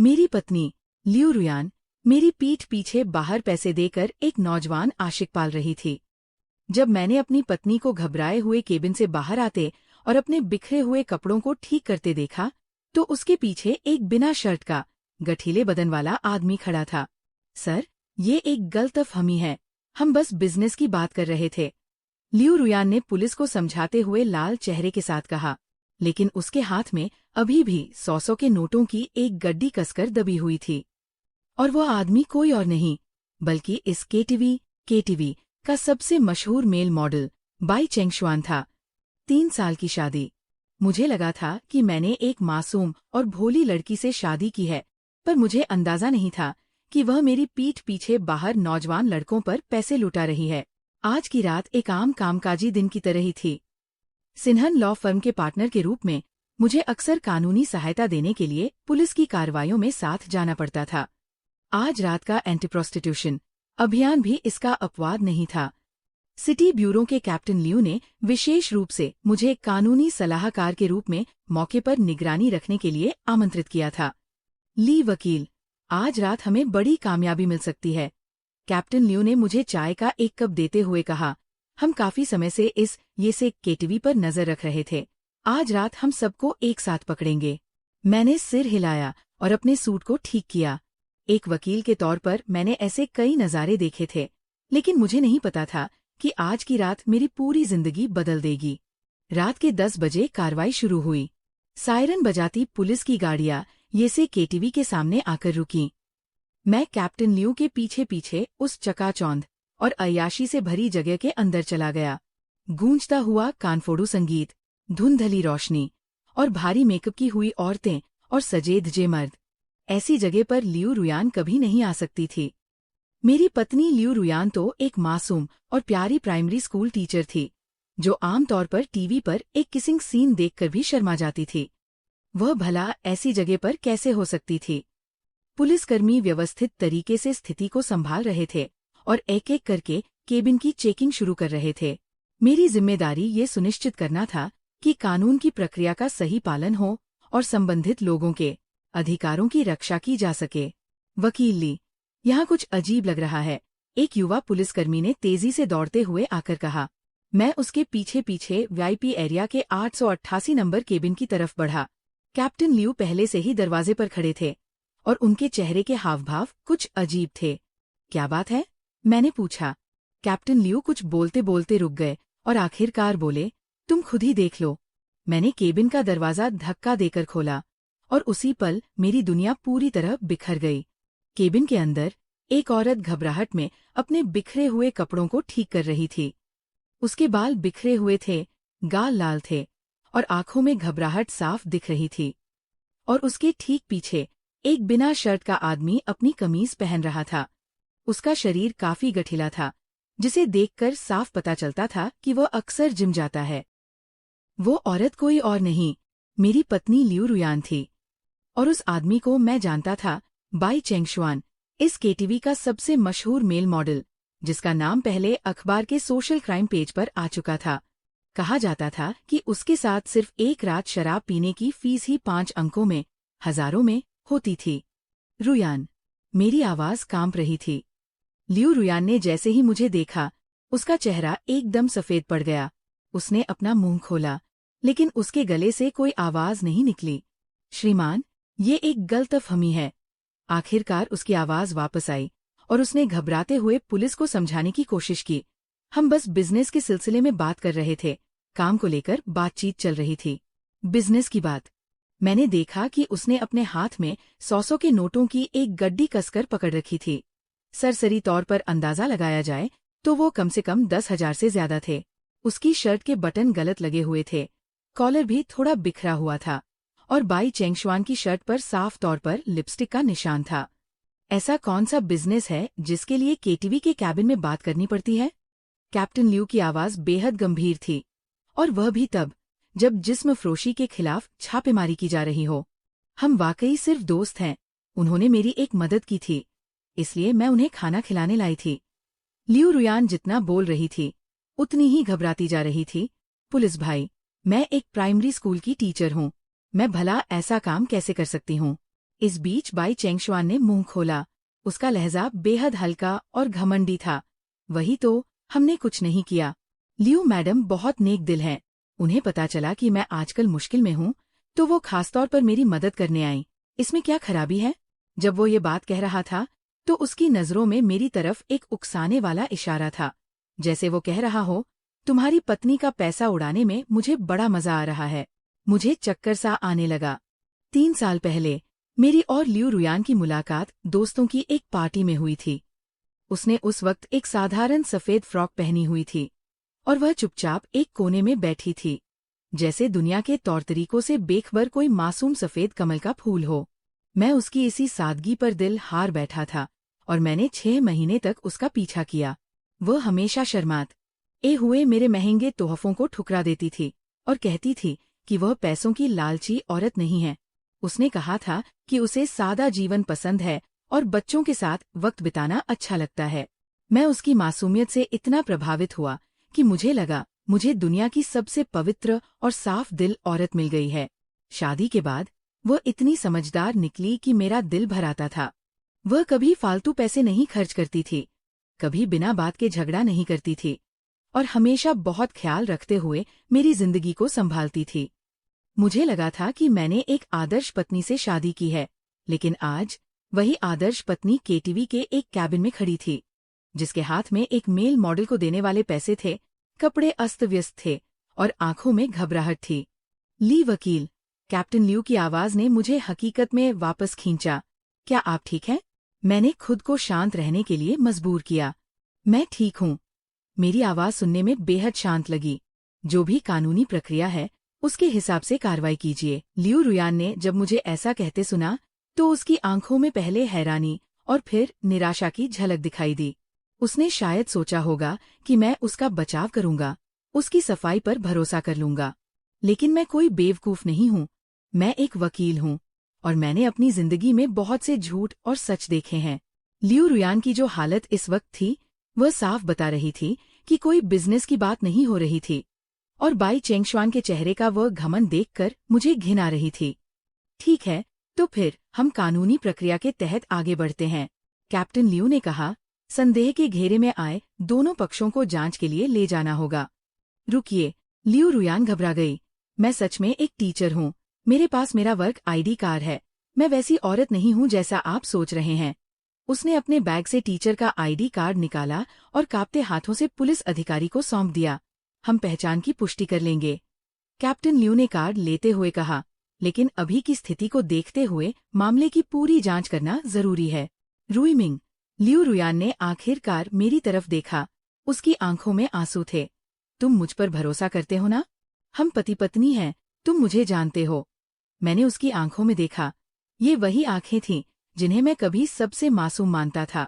मेरी पत्नी लियू रुयान मेरी पीठ पीछे बाहर पैसे देकर एक नौजवान आशिक पाल रही थी। जब मैंने अपनी पत्नी को घबराए हुए केबिन से बाहर आते और अपने बिखरे हुए कपड़ों को ठीक करते देखा, तो उसके पीछे एक बिना शर्ट का गठीले बदन वाला आदमी खड़ा था। सर, ये एक गलतफहमी है, हम बस बिजनेस की बात कर रहे थे, लियू रुयान ने पुलिस को समझाते हुए लाल चेहरे के साथ कहा। लेकिन उसके हाथ में अभी भी 100 के नोटों की एक गड्डी कसकर दबी हुई थी। और वो आदमी कोई और नहीं बल्कि इस केटीवी का सबसे मशहूर मेल मॉडल बाई चेंगशुआन था। 3 साल की शादी। मुझे लगा था कि मैंने एक मासूम और भोली लड़की से शादी की है, पर मुझे अंदाजा नहीं था कि वह मेरी पीठ पीछे बाहर नौजवान लड़कों पर पैसे लुटा रही है। आज की रात एक आम कामकाजी दिन की तरह ही थी। सिन्हन लॉ फर्म के पार्टनर के रूप में मुझे अक्सर कानूनी सहायता देने के लिए पुलिस की कार्रवाइयों में साथ जाना पड़ता था। आज रात का एंटी प्रोस्टिट्यूशन अभियान भी इसका अपवाद नहीं था। सिटी ब्यूरो के कैप्टन लियू ने विशेष रूप से मुझे कानूनी सलाहकार के रूप में मौके पर निगरानी रखने के लिए आमंत्रित किया था। ली वकील, आज रात हमें बड़ी कामयाबी मिल सकती है, कैप्टन लियू ने मुझे चाय का एक कप देते हुए कहा। हम काफी समय से इस केटीवी पर नजर रख रहे थे। आज रात हम सबको एक साथ पकड़ेंगे। मैंने सिर हिलाया और अपने सूट को ठीक किया। एक वकील के तौर पर मैंने ऐसे कई नज़ारे देखे थे, लेकिन मुझे नहीं पता था कि आज की रात मेरी पूरी जिंदगी बदल देगी। रात के 10 बजे कार्रवाई शुरू हुई। सायरन बजाती पुलिस की गाड़ियां केटीवी के सामने आकर रुकीं। मैं कैप्टन लियू के पीछे पीछे उस चकाचौंध और अय्याशी से भरी जगह के अंदर चला गया। गूंजता हुआ कानफोड़ू संगीत, धुंधली रोशनी और भारी मेकअप की हुई औरतें और सजे धजे मर्द। ऐसी जगह पर लियू रुयान कभी नहीं आ सकती थी। मेरी पत्नी लियू रुयान तो एक मासूम और प्यारी प्राइमरी स्कूल टीचर थी, जो आमतौर पर टीवी पर एक किसिंग सीन देखकर भी शर्मा जाती थी। वह भला ऐसी जगह पर कैसे हो सकती थी? पुलिसकर्मी व्यवस्थित तरीके से स्थिति को संभाल रहे थे और एक एक करके केबिन की चेकिंग शुरू कर रहे थे। मेरी जिम्मेदारी ये सुनिश्चित करना था कि कानून की प्रक्रिया का सही पालन हो और संबंधित लोगों के अधिकारों की रक्षा की जा सके। वकील ली, यहाँ कुछ अजीब लग रहा है, एक युवा पुलिसकर्मी ने तेजी से दौड़ते हुए आकर कहा। मैं उसके पीछे पीछे वीआईपी एरिया के 888 नंबर केबिन की तरफ बढ़ा। कैप्टन लियू पहले से ही दरवाजे पर खड़े थे और उनके चेहरे के हावभाव कुछ अजीब थे। क्या बात है? मैंने पूछा। कैप्टन लियू कुछ बोलते बोलते रुक गए और आखिरकार बोले, तुम खुद ही देख लो। मैंने केबिन का दरवाजा धक्का देकर खोला और उसी पल मेरी दुनिया पूरी तरह बिखर गई। केबिन के अंदर एक औरत घबराहट में अपने बिखरे हुए कपड़ों को ठीक कर रही थी। उसके बाल बिखरे हुए थे, गाल लाल थे और आंखों में घबराहट साफ दिख रही थी। और उसके ठीक पीछे एक बिना शर्ट का आदमी अपनी कमीज पहन रहा था। उसका शरीर काफी गठिला था, जिसे देखकर साफ पता चलता था कि वह अक्सर जिम जाता है। वो औरत कोई और नहीं, मेरी पत्नी लियू रुयान थी। और उस आदमी को मैं जानता था, बाई चेंगशुआन, इस केटीवी का सबसे मशहूर मेल मॉडल, जिसका नाम पहले अखबार के सोशल क्राइम पेज पर आ चुका था। कहा जाता था कि उसके साथ सिर्फ एक रात शराब पीने की फीस ही 5 अंकों में, हजारों में होती थी। रुयान, मेरी आवाज कांप रही थी। लियू रुयान ने जैसे ही मुझे देखा, उसका चेहरा एकदम सफेद पड़ गया। उसने अपना मुंह खोला, लेकिन उसके गले से कोई आवाज नहीं निकली। श्रीमान, ये एक गलतफहमी है। आखिरकार उसकी आवाज वापस आई और उसने घबराते हुए पुलिस को समझाने की कोशिश की। हम बस बिजनेस के सिलसिले में बात कर रहे थे, काम को लेकर बातचीत चल रही थी। बिजनेस की बात। मैंने देखा कि उसने अपने हाथ में 100 के नोटों की एक गड्डी कसकर पकड़ रखी थी। सरसरी तौर पर अंदाजा लगाया जाए तो वो कम से कम 10,000 से ज्यादा थे। उसकी शर्ट के बटन गलत लगे हुए थे, कॉलर भी थोड़ा बिखरा हुआ था और बाई चेंगशुआन की शर्ट पर साफ तौर पर लिपस्टिक का निशान था। ऐसा कौन सा बिजनेस है जिसके लिए केटीवी के कैबिन में बात करनी पड़ती है? कैप्टन लियू की आवाज बेहद गंभीर थी, और वह भी तब जब जिस्म फरोशी के खिलाफ छापेमारी की जा रही हो। हम वाकई सिर्फ दोस्त हैं। उन्होंने मेरी एक मदद की थी, इसलिए मैं उन्हें खाना खिलाने लाई थी। लियू रुयान जितना बोल रही थी, उतनी ही घबराती जा रही थी। पुलिस भाई, मैं एक प्राइमरी स्कूल की टीचर हूँ। मैं भला ऐसा काम कैसे कर सकती हूँ? इस बीच बाई चेंगशुआन ने मुंह खोला। उसका लहजा बेहद हल्का और घमंडी था। वही तो, हमने कुछ नहीं किया। लियू मैडम बहुत नेक दिल हैं। उन्हें पता चला कि मैं आजकल मुश्किल में हूँ, तो वो खासतौर पर मेरी मदद करने आई। इसमें क्या खराबी है? जब वो ये बात कह रहा था, तो उसकी नजरों में मेरी तरफ एक उकसाने वाला इशारा था, जैसे वो कह रहा हो, तुम्हारी पत्नी का पैसा उड़ाने में मुझे बड़ा मजा आ रहा है। मुझे चक्कर सा आने लगा। 3 साल पहले मेरी और लियू रुयान की मुलाकात दोस्तों की एक पार्टी में हुई थी। उसने उस वक्त एक साधारण सफेद फ्रॉक पहनी हुई थी और वह चुपचाप एक कोने में बैठी थी, जैसे दुनिया के तौर तरीकों से बेखबर कोई मासूम सफेद कमल का फूल हो। मैं उसकी इसी सादगी पर दिल हार बैठा था और मैंने 6 महीने तक उसका पीछा किया। वह हमेशा शर्मात हुए मेरे महंगे तोहफों को ठुकरा देती थी और कहती थी कि वह पैसों की लालची औरत नहीं है। उसने कहा था कि उसे सादा जीवन पसंद है और बच्चों के साथ वक्त बिताना अच्छा लगता है। मैं उसकी मासूमियत से इतना प्रभावित हुआ कि मुझे लगा मुझे दुनिया की सबसे पवित्र और साफ दिल औरत मिल गई है। शादी के बाद वह इतनी समझदार निकली कि मेरा दिल भर आता था। वह कभी फालतू पैसे नहीं खर्च करती थी, कभी बिना बात के झगड़ा नहीं करती थी और हमेशा बहुत ख्याल रखते हुए मेरी जिंदगी को संभालती थी। मुझे लगा था कि मैंने एक आदर्श पत्नी से शादी की है, लेकिन आज वही आदर्श पत्नी केटीवी के एक कैबिन में खड़ी थी, जिसके हाथ में एक मेल मॉडल को देने वाले पैसे थे, कपड़े अस्त व्यस्त थे और आंखों में घबराहट थी। ली वकील, कैप्टन लियू की आवाज ने मुझे हकीकत में वापस खींचा। क्या आप ठीक हैं? मैंने खुद को शांत रहने के लिए मजबूर किया। मैं ठीक हूँ। मेरी आवाज सुनने में बेहद शांत लगी। जो भी कानूनी प्रक्रिया है, उसके हिसाब से कार्रवाई कीजिए। लियू रुयान ने जब मुझे ऐसा कहते सुना, तो उसकी आंखों में पहले हैरानी और फिर निराशा की झलक दिखाई दी। उसने शायद सोचा होगा कि मैं उसका बचाव करूंगा, उसकी सफाई पर भरोसा कर लूंगा। लेकिन मैं कोई बेवकूफ नहीं हूँ। मैं एक वकील हूँ और मैंने अपनी जिंदगी में बहुत से झूठ और सच देखे हैं। लियू रुयान की जो हालत इस वक्त थी, वह साफ बता रही थी कि कोई बिजनेस की बात नहीं हो रही थी और बाई चेंगशुआन के चेहरे का वह घमंड देखकर मुझे घिन आ रही थी। ठीक है, तो फिर हम कानूनी प्रक्रिया के तहत आगे बढ़ते हैं, कैप्टन लियू ने कहा। संदेह के घेरे में आए दोनों पक्षों को जांच के लिए ले जाना होगा। रुकिए, लियू रुयान घबरा गई। मैं सच में एक टीचर हूँ। मेरे पास मेरा वर्क आईडी कार्ड है। मैं वैसी औरत नहीं हूँ जैसा आप सोच रहे हैं। उसने अपने बैग से टीचर का आईडी कार्ड निकाला और कांपते हाथों से पुलिस अधिकारी को सौंप दिया। हम पहचान की पुष्टि कर लेंगे, कैप्टन लियू ने कार्ड लेते हुए कहा। लेकिन अभी की स्थिति को देखते हुए मामले की पूरी जांच करना जरूरी है। रुईमिंग, लियू रुयान ने आखिरकार मेरी तरफ देखा। उसकी आंखों में आंसू थे। तुम मुझ पर भरोसा करते हो ना? हम पति पत्नी हैं, तुम मुझे जानते हो। मैंने उसकी आंखों में देखा। ये वही आंखें थीं जिन्हें मैं कभी सबसे मासूम मानता था,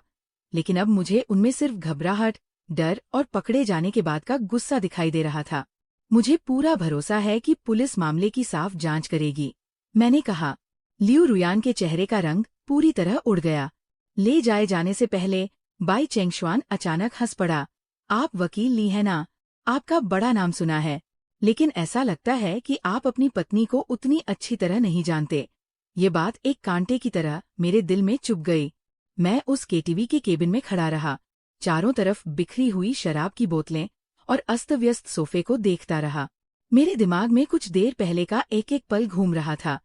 लेकिन अब मुझे उनमें सिर्फ घबराहट, डर और पकड़े जाने के बाद का गुस्सा दिखाई दे रहा था। मुझे पूरा भरोसा है कि पुलिस मामले की साफ जांच करेगी, मैंने कहा। लियू रुयान के चेहरे का रंग पूरी तरह उड़ गया। ले जाए जाने से पहले बाई चेंगशुआन अचानक हंस पड़ा। आप वकील ली है ना? आपका बड़ा नाम सुना है, लेकिन ऐसा लगता है कि आप अपनी पत्नी को उतनी अच्छी तरह नहीं जानते। ये बात एक कांटे की तरह मेरे दिल में चुभ गई। मैं उस केटीवी के केबिन में खड़ा रहा, चारों तरफ बिखरी हुई शराब की बोतलें और अस्त-व्यस्त सोफे को देखता रहा। मेरे दिमाग में कुछ देर पहले का एक एक पल घूम रहा था।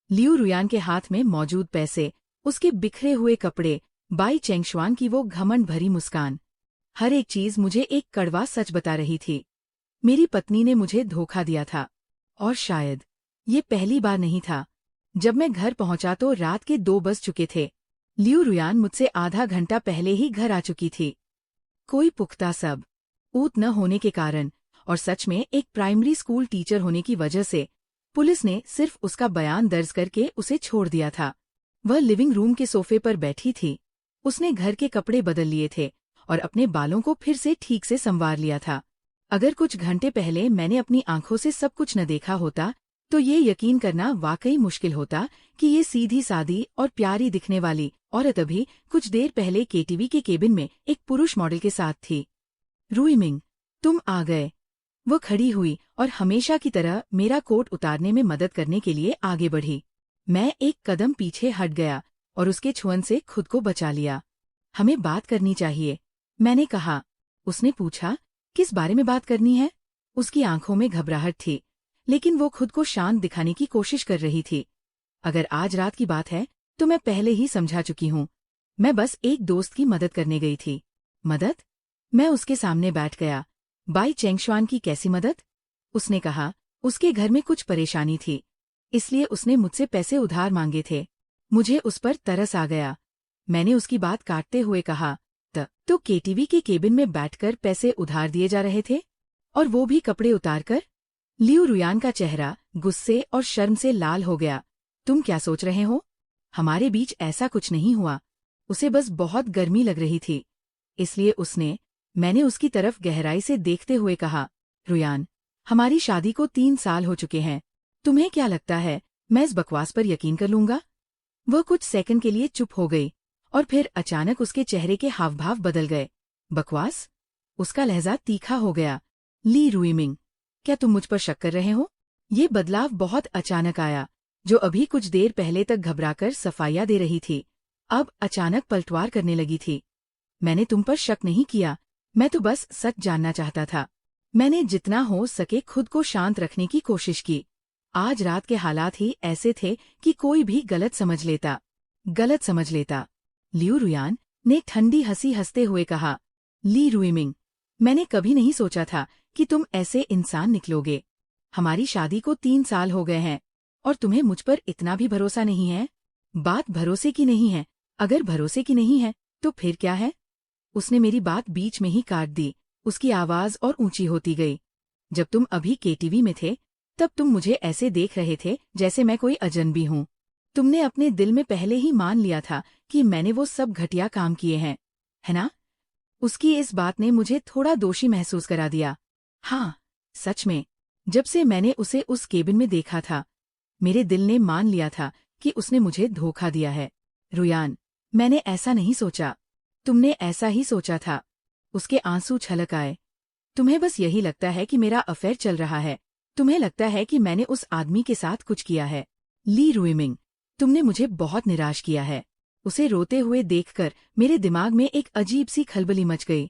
लियू रुयान के हाथ में मौजूद पैसे, उसके बिखरे हुए कपड़े, बाई चेंगशुआन की वो घमंड भरी मुस्कान। हर एक चीज मुझे एक कड़वा सच बता रही थी। मेरी पत्नी ने मुझे धोखा दिया था, और शायद ये पहली बार नहीं था। जब मैं घर पहुंचा तो रात के 2 बज चुके थे। लियू रुयान मुझसे आधा घंटा पहले ही घर आ चुकी थी। कोई पुख्ता सबूत न होने के कारण और सच में एक प्राइमरी स्कूल टीचर होने की वजह से पुलिस ने सिर्फ उसका बयान दर्ज करके उसे छोड़ दिया था। वह लिविंग रूम के सोफे पर बैठी थी। उसने घर के कपड़े बदल लिए थे और अपने बालों को फिर से ठीक से संवार लिया था। अगर कुछ घंटे पहले मैंने अपनी आंखों से सब कुछ न देखा होता, तो ये यकीन करना वाकई मुश्किल होता कि ये सीधी सादी और प्यारी दिखने वाली औरत अभी कुछ देर पहले केटीवी के केबिन में एक पुरुष मॉडल के साथ थी। रुईमिंग, तुम आ गए। वो खड़ी हुई और हमेशा की तरह मेरा कोट उतारने में मदद करने के लिए आगे बढ़ी। मैं एक कदम पीछे हट गया और उसके छुअन से खुद को बचा लिया। हमें बात करनी चाहिए, मैंने कहा। उसने पूछा, किस बारे में बात करनी है? उसकी आंखों में घबराहट थी, लेकिन वो खुद को शांत दिखाने की कोशिश कर रही थी। अगर आज रात की बात है, तो मैं पहले ही समझा चुकी हूँ। मैं बस एक दोस्त की मदद करने गई थी। मदद? मैं उसके सामने बैठ गया। बाई चेंगशुआन की कैसी मदद? उसने कहा, उसके घर में कुछ परेशानी थी, इसलिए उसने मुझसे पैसे उधार मांगे थे। मुझे उस पर तरस आ गया। मैंने उसकी बात काटते हुए कहा, तो केटीवी के केबिन में बैठकर पैसे उधार दिए जा रहे थे? और वो भी कपड़े उतारकर? लियू रुयान का चेहरा गुस्से और शर्म से लाल हो गया। तुम क्या सोच रहे हो? हमारे बीच ऐसा कुछ नहीं हुआ। उसे बस बहुत गर्मी लग रही थी, इसलिए मैंने उसकी तरफ गहराई से देखते हुए कहा, रुयान, हमारी शादी को 3 साल हो चुके हैं। तुम्हें क्या लगता है मैं इस बकवास पर यकीन कर लूंगा? वह कुछ सेकंड के लिए चुप हो गई और फिर अचानक उसके चेहरे के हावभाव बदल गए। बकवास? उसका लहजा तीखा हो गया। ली रुइमिंग, क्या तुम मुझ पर शक कर रहे हो? ये बदलाव बहुत अचानक आया। जो अभी कुछ देर पहले तक घबराकर सफाइयां दे रही थी, अब अचानक पलटवार करने लगी थी। मैंने तुम पर शक नहीं किया, मैं तो बस सच जानना चाहता था। मैंने जितना हो सके खुद को शांत रखने की कोशिश की। आज रात के हालात ही ऐसे थे कि कोई भी गलत समझ लेता। लियू रुयान ने ठंडी हंसी हंसते हुए कहा, ली रुइमिंग, मैंने कभी नहीं सोचा था कि तुम ऐसे इंसान निकलोगे। हमारी शादी को 3 साल हो गए हैं और तुम्हें मुझ पर इतना भी भरोसा नहीं है? बात भरोसे की नहीं है। अगर भरोसे की नहीं है, तो फिर क्या है? उसने मेरी बात बीच में ही काट दी। उसकी आवाज और ऊंची होती गई। जब तुम अभी केटीवी में थे, तब तुम मुझे ऐसे देख रहे थे जैसे मैं कोई अजनबी हूँ। तुमने अपने दिल में पहले ही मान लिया था कि मैंने वो सब घटिया काम किए हैं, है ना? उसकी इस बात ने मुझे थोड़ा दोषी महसूस करा दिया। हाँ, सच में, जब से मैंने उसे उस केबिन में देखा था, मेरे दिल ने मान लिया था कि उसने मुझे धोखा दिया है। रुयान, मैंने ऐसा नहीं सोचा। तुमने ऐसा ही सोचा था। उसके आंसू छलक आए। तुम्हें बस यही लगता है कि मेरा अफेयर चल रहा है। तुम्हें लगता है कि मैंने उस आदमी के साथ कुछ किया है। ली रुइमिंग, तुमने मुझे बहुत निराश किया है। उसे रोते हुए देखकर मेरे दिमाग में एक अजीब सी खलबली मच गई।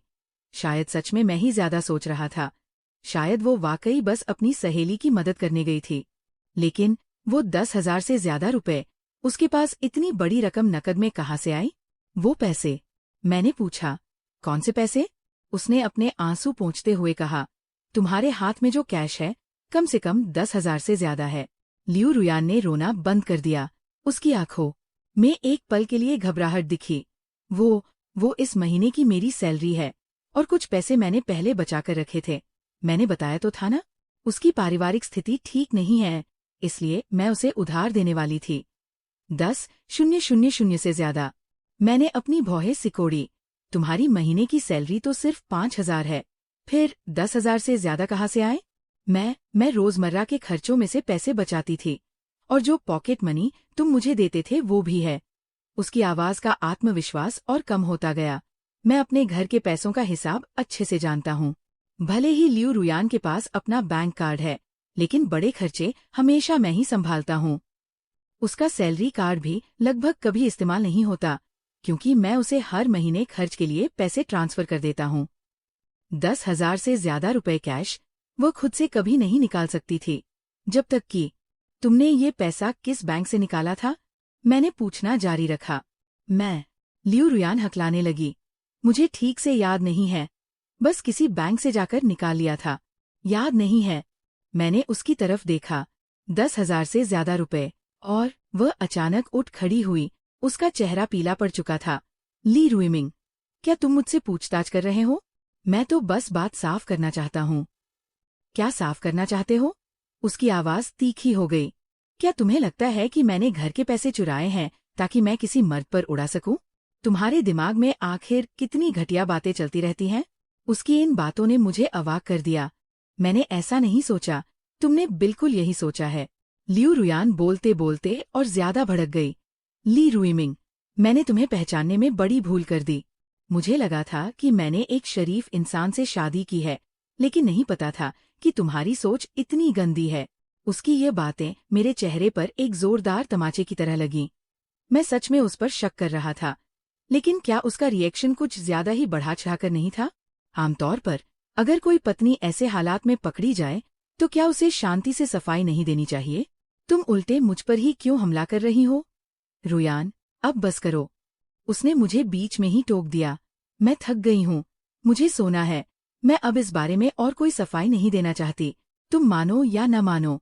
शायद सच में मैं ही ज्यादा सोच रहा था। शायद वो वाकई बस अपनी सहेली की मदद करने गई थी। लेकिन वो 10,000 से ज्यादा रुपए, उसके पास इतनी बड़ी रकम नकद में कहाँ से आई? वो पैसे? मैंने पूछा। कौन से पैसे? उसने अपने आंसू पोंछते हुए कहा, तुम्हारे हाथ में जो कैश है, कम से कम 10,000 से ज्यादा है। लियू रुयान ने रोना बंद कर दिया। उसकी आंखों में एक पल के लिए घबराहट दिखी। वो इस महीने की मेरी सैलरी है और कुछ पैसे मैंने पहले बचाकर रखे थे। मैंने बताया तो था ना, उसकी पारिवारिक स्थिति ठीक नहीं है, इसलिए मैं उसे उधार देने वाली थी। 10,000 से ज्यादा। मैंने अपनी भौहें सिकोड़ी। तुम्हारी महीने की सैलरी तो सिर्फ 5,000 है, फिर 10,000 से ज्यादा कहाँ से आए? मैं रोजमर्रा के खर्चों में से पैसे बचाती थी, और जो पॉकेट मनी तुम मुझे देते थे वो भी है। उसकी आवाज का आत्मविश्वास और कम होता गया। मैं अपने घर के पैसों का हिसाब अच्छे से जानता हूँ। भले ही लियू रुयान के पास अपना बैंक कार्ड है, लेकिन बड़े खर्चे हमेशा मैं ही संभालता हूँ। उसका सैलरी कार्ड भी लगभग कभी इस्तेमाल नहीं होता, क्योंकि मैं उसे हर महीने खर्च के लिए पैसे ट्रांसफर कर देता हूँ। 10,000 से ज्यादा रुपए कैश वो खुद से कभी नहीं निकाल सकती थी, जब तक कि तुमने ये पैसा किस बैंक से निकाला था? मैंने पूछना जारी रखा। लियू रुयान हकलाने लगी। मुझे ठीक से याद नहीं है, बस किसी बैंक से जाकर निकाल लिया था। याद नहीं है। मैंने उसकी तरफ देखा। 10,000 से ज्यादा रुपए, और वह अचानक उठ खड़ी हुई। उसका चेहरा पीला पड़ चुका था। ली रुइमिंग, क्या तुम मुझसे पूछताछ कर रहे हो? मैं तो बस बात साफ करना चाहता हूँ। क्या साफ करना चाहते हो? उसकी आवाज तीखी हो गई। क्या तुम्हें लगता है कि मैंने घर के पैसे चुराए हैं ताकि मैं किसी मर्द पर उड़ा सकूं? तुम्हारे दिमाग में आखिर कितनी घटिया बातें चलती रहती हैं? उसकी इन बातों ने मुझे अवाक कर दिया। मैंने ऐसा नहीं सोचा, तुमने बिल्कुल यही सोचा है। लियू रुयान बोलते बोलते और ज्यादा भड़क गई। ली रुइमिंग, मैंने तुम्हें पहचानने में बड़ी भूल कर दी। मुझे लगा था कि मैंने एक शरीफ इंसान से शादी की है, लेकिन नहीं पता था कि तुम्हारी सोच इतनी गंदी है। उसकी ये बातें मेरे चेहरे पर एक जोरदार तमाचे की तरह लगीं। मैं सच में उस पर शक कर रहा था, लेकिन क्या उसका रिएक्शन कुछ ज्यादा ही बढ़ा चढ़ाकर नहीं था? आमतौर पर अगर कोई पत्नी ऐसे हालात में पकड़ी जाए तो क्या उसे शांति से सफाई नहीं देनी चाहिए? तुम उल्टे मुझ पर ही क्यों हमला कर रही हो? रुयान, अब बस करो। उसने मुझे बीच में ही टोक दिया। मैं थक गई हूँ, मुझे सोना है। मैं अब इस बारे में और कोई सफाई नहीं देना चाहती, तुम मानो या न मानो।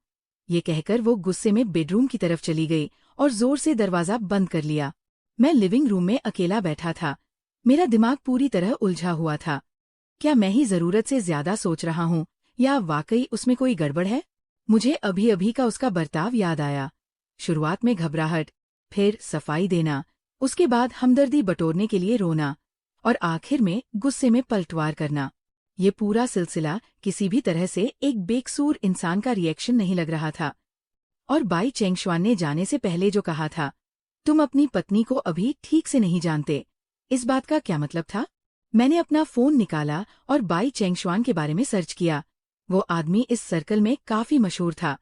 ये कहकर वो गुस्से में बेडरूम की तरफ चली गई और जोर से दरवाजा बंद कर लिया। मैं लिविंग रूम में अकेला बैठा था। मेरा दिमाग पूरी तरह उलझा हुआ था। क्या मैं ही जरूरत से ज्यादा सोच रहा हूँ या वाकई उसमें कोई गड़बड़ है? मुझे अभी अभी का उसका बर्ताव याद आया। शुरुआत में घबराहट, फिर सफाई देना, उसके बाद हमदर्दी बटोरने के लिए रोना और आखिर में गुस्से में पलटवार करना। ये पूरा सिलसिला किसी भी तरह से एक बेकसूर इंसान का रिएक्शन नहीं लग रहा था। और बाई चेंगशुआन ने जाने से पहले जो कहा था, तुम अपनी पत्नी को अभी ठीक से नहीं जानते, इस बात का क्या मतलब था? मैंने अपना फोन निकाला और बाई चेंगशुआन के बारे में सर्च किया। वो आदमी इस सर्कल में काफी मशहूर था,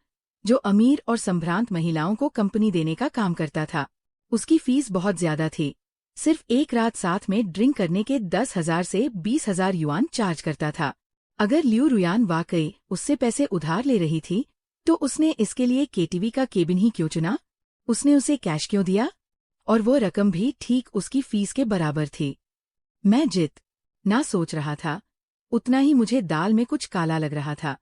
जो अमीर और संभ्रांत महिलाओं को कंपनी देने का काम करता था। उसकी फीस बहुत ज्यादा थी, सिर्फ एक रात साथ में ड्रिंक करने के 10,000 से 20,000 युआन चार्ज करता था। अगर लियू रुयान वाकई उससे पैसे उधार ले रही थी, तो उसने इसके लिए केटीवी का केबिन ही क्यों चुना? उसने उसे कैश क्यों दिया? और वो रकम भी ठीक उसकी फीस के बराबर थी। मैं जितना सोच रहा था, उतना ही मुझे दाल में कुछ काला लग रहा था।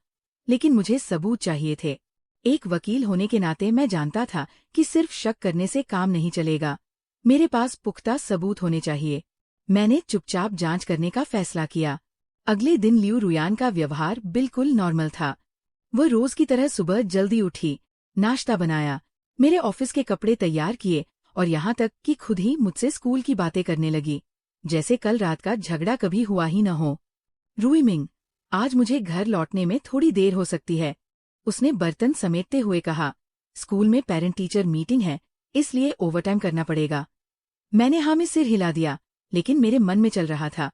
लेकिन मुझे सबूत चाहिए थे। एक वकील होने के नाते मैं जानता था कि सिर्फ शक करने से काम नहीं चलेगा। मेरे पास पुख्ता सबूत होने चाहिए। मैंने चुपचाप जांच करने का फैसला किया। अगले दिन लियू रुयान का व्यवहार बिल्कुल नॉर्मल था। वो रोज की तरह सुबह जल्दी उठी, नाश्ता बनाया, मेरे ऑफिस के कपड़े तैयार किए और यहाँ तक कि खुद ही मुझसे स्कूल की बातें करने लगी, जैसे कल रात का झगड़ा कभी हुआ ही न हो। रुईमिंग, आज मुझे घर लौटने में थोड़ी देर हो सकती है, उसने बर्तन समेटते हुए कहा। स्कूल में पेरेंट टीचर मीटिंग है, इसलिए ओवरटाइम करना पड़ेगा। मैंने हाँ में सिर हिला दिया, लेकिन मेरे मन में चल रहा था,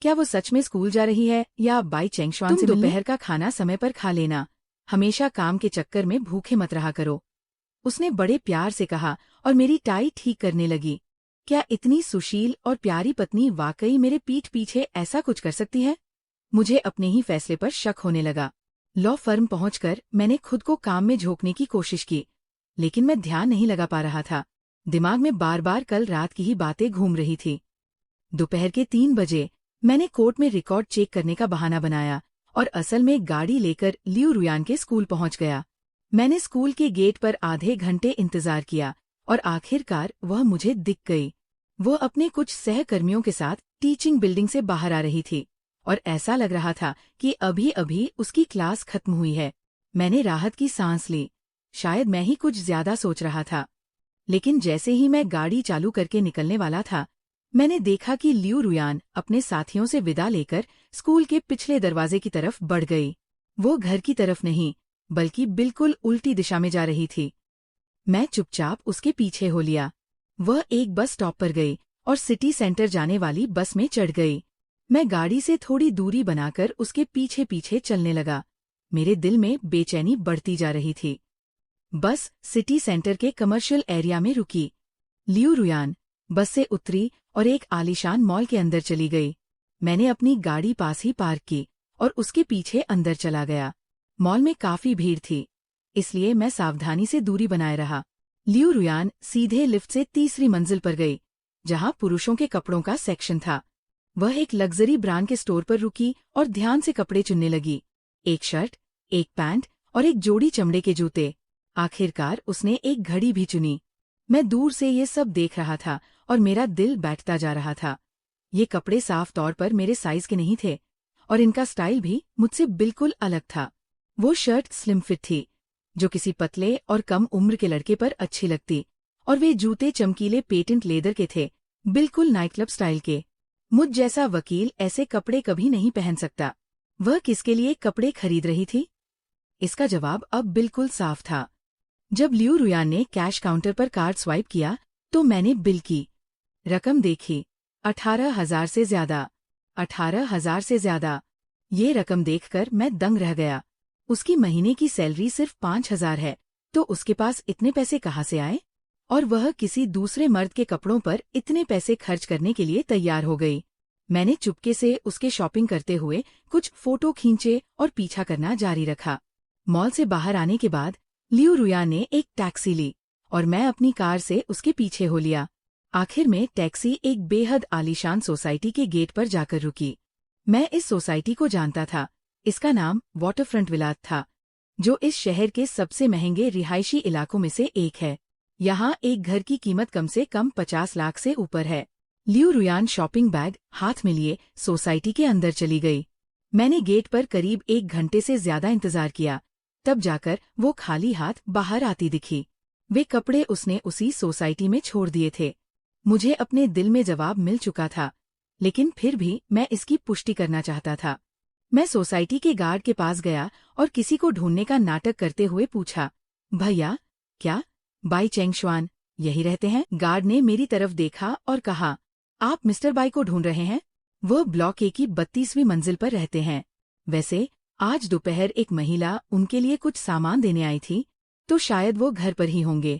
क्या वो सच में स्कूल जा रही है या बाई चेंगशुआन से मिलने? दोपहर का खाना समय पर खा लेना, हमेशा काम के चक्कर में भूखे मत रहा करो, उसने बड़े प्यार से कहा और मेरी टाई ठीक करने लगी। क्या इतनी सुशील और प्यारी पत्नी वाकई मेरे पीठ पीछे ऐसा कुछ कर सकती है? मुझे अपने ही फैसले पर शक होने लगा। लॉ फर्म पहुंचकर मैंने खुद को काम में झोंकने की कोशिश की, लेकिन मैं ध्यान नहीं लगा पा रहा था। दिमाग में बार बार कल रात की ही बातें घूम रही थी। दोपहर के 3 बजे मैंने कोर्ट में रिकॉर्ड चेक करने का बहाना बनाया और असल में गाड़ी लेकर लियू रुयान के स्कूल पहुंच गया। मैंने स्कूल के गेट पर आधे घंटे इंतजार किया और आखिरकार वह मुझे दिख गई। वो अपने कुछ सहकर्मियों के साथ टीचिंग बिल्डिंग से बाहर आ रही थी और ऐसा लग रहा था कि अभी अभी उसकी क्लास खत्म हुई है। मैंने राहत की सांस ली, शायद मैं ही कुछ ज्यादा सोच रहा था। लेकिन जैसे ही मैं गाड़ी चालू करके निकलने वाला था, मैंने देखा कि लियू रुयान अपने साथियों से विदा लेकर स्कूल के पिछले दरवाजे की तरफ बढ़ गई। वो घर की तरफ नहीं, बल्कि बिल्कुल उल्टी दिशा में जा रही थी। मैं चुपचाप उसके पीछे हो लिया। वह एक बस स्टॉप पर गई और सिटी सेंटर जाने वाली बस में चढ़ गई। मैं गाड़ी से थोड़ी दूरी बनाकर उसके पीछे पीछे चलने लगा। मेरे दिल में बेचैनी बढ़ती जा रही थी। बस सिटी सेंटर के कमर्शियल एरिया में रुकी। लियू रुयान बस से उतरी और एक आलीशान मॉल के अंदर चली गई। मैंने अपनी गाड़ी पास ही पार्क की और उसके पीछे अंदर चला गया। मॉल में काफी भीड़ थी, इसलिए मैं सावधानी से दूरी बनाए रहा। लियू रुयान सीधे लिफ्ट से तीसरी मंजिल पर गई, जहां पुरुषों के कपड़ों का सेक्शन था। वह एक लग्जरी ब्रांड के स्टोर पर रुकी और ध्यान से कपड़े चुनने लगी। एक शर्ट, एक पैंट और एक जोड़ी चमड़े के जूते। आखिरकार उसने एक घड़ी भी चुनी। मैं दूर से ये सब देख रहा था और मेरा दिल बैठता जा रहा था। ये कपड़े साफ तौर पर मेरे साइज के नहीं थे और इनका स्टाइल भी मुझसे बिल्कुल अलग था। वो शर्ट स्लिम फिट थी, जो किसी पतले और कम उम्र के लड़के पर अच्छी लगती, और वे जूते चमकीले पेटेंट लेदर के थे, बिल्कुल नाइट क्लब स्टाइल के। मुझ जैसा वकील ऐसे कपड़े कभी नहीं पहन सकता। वह किसके लिए कपड़े खरीद रही थी? इसका जवाब अब बिल्कुल साफ था। जब लियू रुयान ने कैश काउंटर पर कार्ड स्वाइप किया तो मैंने बिल की रकम देखी। 18,000 से ज्यादा। 18,000 से ज्यादा। ये रकम देखकर मैं दंग रह गया। उसकी महीने की सैलरी सिर्फ 5,000 है, तो उसके पास इतने पैसे कहाँ से आए? और वह किसी दूसरे मर्द के कपड़ों पर इतने पैसे खर्च करने के लिए तैयार हो गई। मैंने चुपके से उसके शॉपिंग करते हुए कुछ फोटो खींचे और पीछा करना जारी रखा। मॉल से बाहर आने के बाद लियू रुयान ने एक टैक्सी ली और मैं अपनी कार से उसके पीछे हो लिया। आखिर में टैक्सी एक बेहद आलीशान सोसाइटी के गेट पर जाकर रुकी। मैं इस सोसाइटी को जानता था। इसका नाम वाटरफ्रंट विला था, जो इस शहर के सबसे महंगे रिहायशी इलाकों में से एक है। यहाँ एक घर की कीमत कम से कम 50 लाख से ऊपर है। लियू रुयान शॉपिंग बैग हाथ में लिए सोसाइटी के अंदर चली गई। मैंने गेट पर करीब 1 घंटे से ज्यादा इंतजार किया, तब जाकर वो खाली हाथ बाहर आती दिखी। वे कपड़े उसने उसी सोसाइटी में छोड़ दिए थे। मुझे अपने दिल में जवाब मिल चुका था, लेकिन फिर भी मैं इसकी पुष्टि करना चाहता था। मैं सोसाइटी के गार्ड के पास गया और किसी को ढूंढने का नाटक करते हुए पूछा, भैया, क्या बाई चेंगशुआन यही रहते हैं? गार्ड ने मेरी तरफ देखा और कहा, आप मिस्टर बाई को ढूंढ रहे हैं? वो ब्लॉक ए की 32वीं मंजिल पर रहते हैं। वैसे आज दोपहर एक महिला उनके लिए कुछ सामान देने आई थी, तो शायद वो घर पर ही होंगे।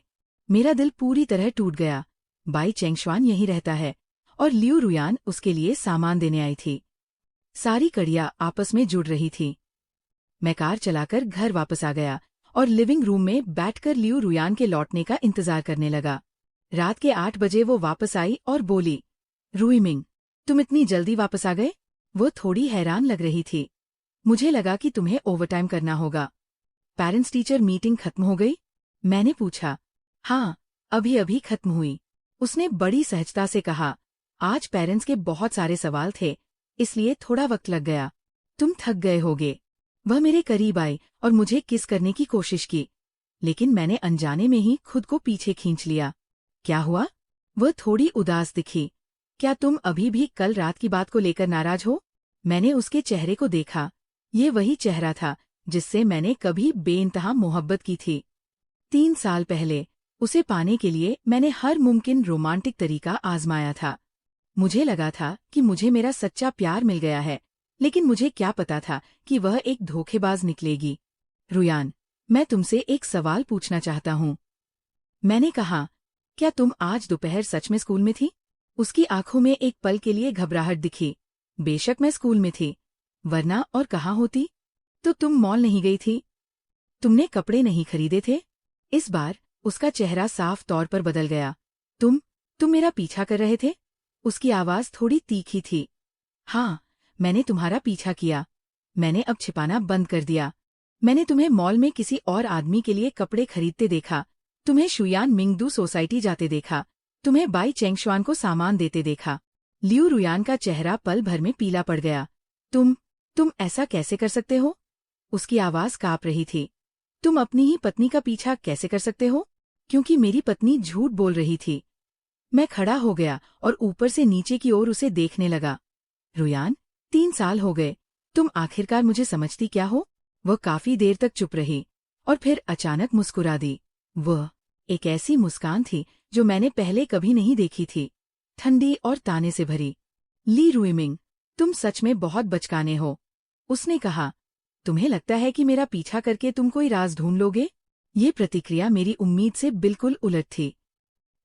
मेरा दिल पूरी तरह टूट गया। बाई चेंगशुआन यहीं रहता है और लियू रुयान उसके लिए सामान देने आई थी। सारी कड़ियां आपस में जुड़ रही थी। मैं कार चलाकर घर वापस आ गया और लिविंग रूम में बैठकर लियू रुयान के लौटने का इंतजार करने लगा। रात के 8 बजे वो वापस आई और बोली, रुईमिंग, तुम इतनी जल्दी वापस आ गए? वो थोड़ी हैरान लग रही थी। मुझे लगा कि तुम्हें ओवरटाइम करना होगा। पेरेंट्स टीचर मीटिंग खत्म हो गई? मैंने पूछा। हाँ, अभी अभी खत्म हुई, उसने बड़ी सहजता से कहा। आज पेरेंट्स के बहुत सारे सवाल थे, इसलिए थोड़ा वक्त लग गया। तुम थक गए होगे। वह मेरे करीब आई और मुझे किस करने की कोशिश की, लेकिन मैंने अनजाने में ही खुद को पीछे खींच लिया। क्या हुआ? वह थोड़ी उदास दिखी। क्या तुम अभी भी कल रात की बात को लेकर नाराज हो? मैंने उसके चेहरे को देखा। ये वही चेहरा था जिससे मैंने कभी बेइंतहा मोहब्बत की थी। 3 साल पहले उसे पाने के लिए मैंने हर मुमकिन रोमांटिक तरीका आजमाया था। मुझे लगा था कि मुझे मेरा सच्चा प्यार मिल गया है, लेकिन मुझे क्या पता था कि वह एक धोखेबाज निकलेगी। रुयान, मैं तुमसे एक सवाल पूछना चाहता हूँ। मैंने कहा, क्या तुम आज दोपहर सच में स्कूल में थी? उसकी आंखों में एक पल के लिए घबराहट दिखी। बेशक मैं स्कूल में थी, वरना और कहाँ होती? तो तुम मॉल नहीं गई थी? तुमने कपड़े नहीं खरीदे थे? इस बार उसका चेहरा साफ तौर पर बदल गया। तुम मेरा पीछा कर रहे थे? उसकी आवाज थोड़ी तीखी थी। हाँ, मैंने तुम्हारा पीछा किया। मैंने अब छिपाना बंद कर दिया। मैंने तुम्हें मॉल में किसी और आदमी के लिए कपड़े खरीदते देखा, तुम्हें शुयान मिंगदू सोसाइटी जाते देखा, तुम्हें बाई चेंगशुआन को सामान देते देखा। लियू रुयान का चेहरा पल भर में पीला पड़ गया। तुम ऐसा कैसे कर सकते हो? उसकी आवाज कांप रही थी। तुम अपनी ही पत्नी का पीछा कैसे कर सकते हो? क्योंकि मेरी पत्नी झूठ बोल रही थी। मैं खड़ा हो गया और ऊपर से नीचे की ओर उसे देखने लगा। रुयान, 3 साल हो गए, तुम आखिरकार मुझे समझती क्या हो? वह काफी देर तक चुप रही और फिर अचानक मुस्कुरा दी। वह एक ऐसी मुस्कान थी जो मैंने पहले कभी नहीं देखी थी, ठंडी और ताने से भरी। ली रुईमिंग, तुम सच में बहुत बचकाने हो, उसने कहा। तुम्हें लगता है कि मेरा पीछा करके तुम कोई राज ढूंढ लोगे? ये प्रतिक्रिया मेरी उम्मीद से बिल्कुल उलट थी।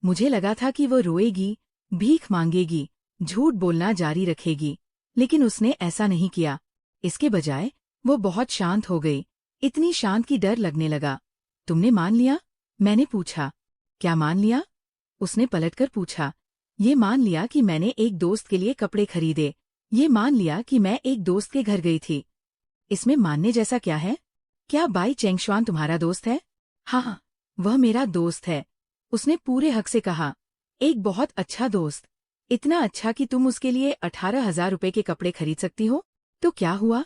मुझे लगा था कि वह रोएगी, भीख मांगेगी, झूठ बोलना जारी रखेगी, लेकिन उसने ऐसा नहीं किया। इसके बजाय वो बहुत शांत हो गई, इतनी शांत कि डर लगने लगा। तुमने मान लिया? मैंने पूछा। क्या मान लिया? उसने पलटकर पूछा। ये मान लिया कि मैंने एक दोस्त के लिए कपड़े खरीदे, ये मान लिया कि मैं एक दोस्त के घर गई थी। इसमें मानने जैसा क्या है? क्या बाई चेंगशुआन तुम्हारा दोस्त है? हाँ, वह मेरा दोस्त है, उसने पूरे हक से कहा। एक बहुत अच्छा दोस्त, इतना अच्छा कि तुम उसके लिए 18,000 रुपए के कपड़े खरीद सकती हो? तो क्या हुआ?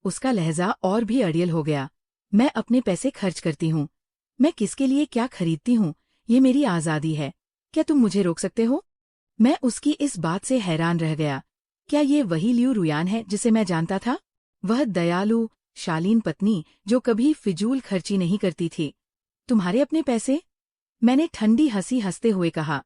उसका लहजा और भी अड़ियल हो गया। मैं अपने पैसे खर्च करती हूँ, मैं किसके लिए क्या खरीदती हूँ, ये मेरी आज़ादी है। क्या तुम मुझे रोक सकते हो? मैं उसकी इस बात से हैरान रह गया। क्या ये वही लियू रुयान है जिसे मैं जानता था? वह दयालु, शालीन पत्नी जो कभी फिजूल खर्ची नहीं करती थी। तुम्हारे अपने पैसे? मैंने ठंडी हंसी हंसते हुए कहा।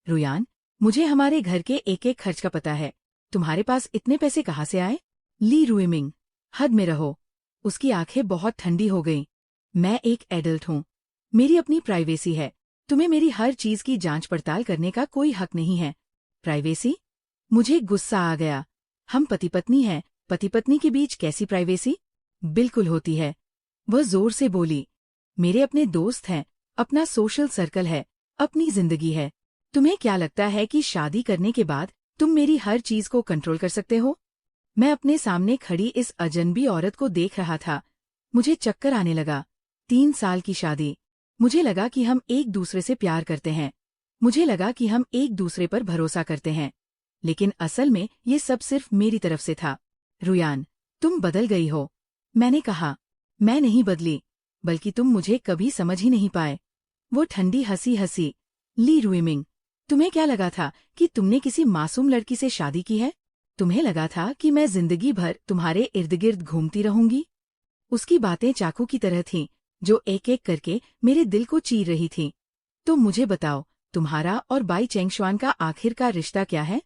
रुयान, मुझे हमारे घर के एक एक खर्च का पता है। तुम्हारे पास इतने पैसे कहाँ से आए? ली रुईमिंग, हद में रहो। उसकी आंखें बहुत ठंडी हो गईं। मैं एक एडल्ट हूँ, मेरी अपनी प्राइवेसी है। तुम्हें मेरी हर चीज की जांच पड़ताल करने का कोई हक नहीं है। प्राइवेसी? मुझे गुस्सा आ गया। हम पति पत्नी हैं, पति पत्नी के बीच कैसी प्राइवेसी? बिल्कुल होती है। वह जोर से बोली, मेरे अपने दोस्त हैं, अपना सोशल सर्कल है, अपनी जिंदगी है। तुम्हें क्या लगता है कि शादी करने के बाद तुम मेरी हर चीज को कंट्रोल कर सकते हो? मैं अपने सामने खड़ी इस अजनबी औरत को देख रहा था। मुझे चक्कर आने लगा। 3 साल की शादी। मुझे लगा कि हम एक दूसरे से प्यार करते हैं। मुझे लगा कि हम एक दूसरे पर भरोसा करते हैं। लेकिन असल में ये सब सिर्फ मेरी तरफ से था। रुयान, तुम बदल गई हो। मैंने कहा, मैं नहीं बदली, बल्कि तुम मुझे कभी समझ ही नहीं पाए। वो ठंडी हंसी हंसी। ली रुइमिंग, तुम्हें क्या लगा था कि तुमने किसी मासूम लड़की से शादी की है? तुम्हें लगा था कि मैं जिंदगी भर तुम्हारे इर्द गिर्द घूमती रहूंगी? उसकी बातें चाकू की तरह थीं, जो एक एक करके मेरे दिल को चीर रही थीं। तो मुझे बताओ, तुम्हारा और बाई चेंगशुआन का आखिर का रिश्ता क्या है?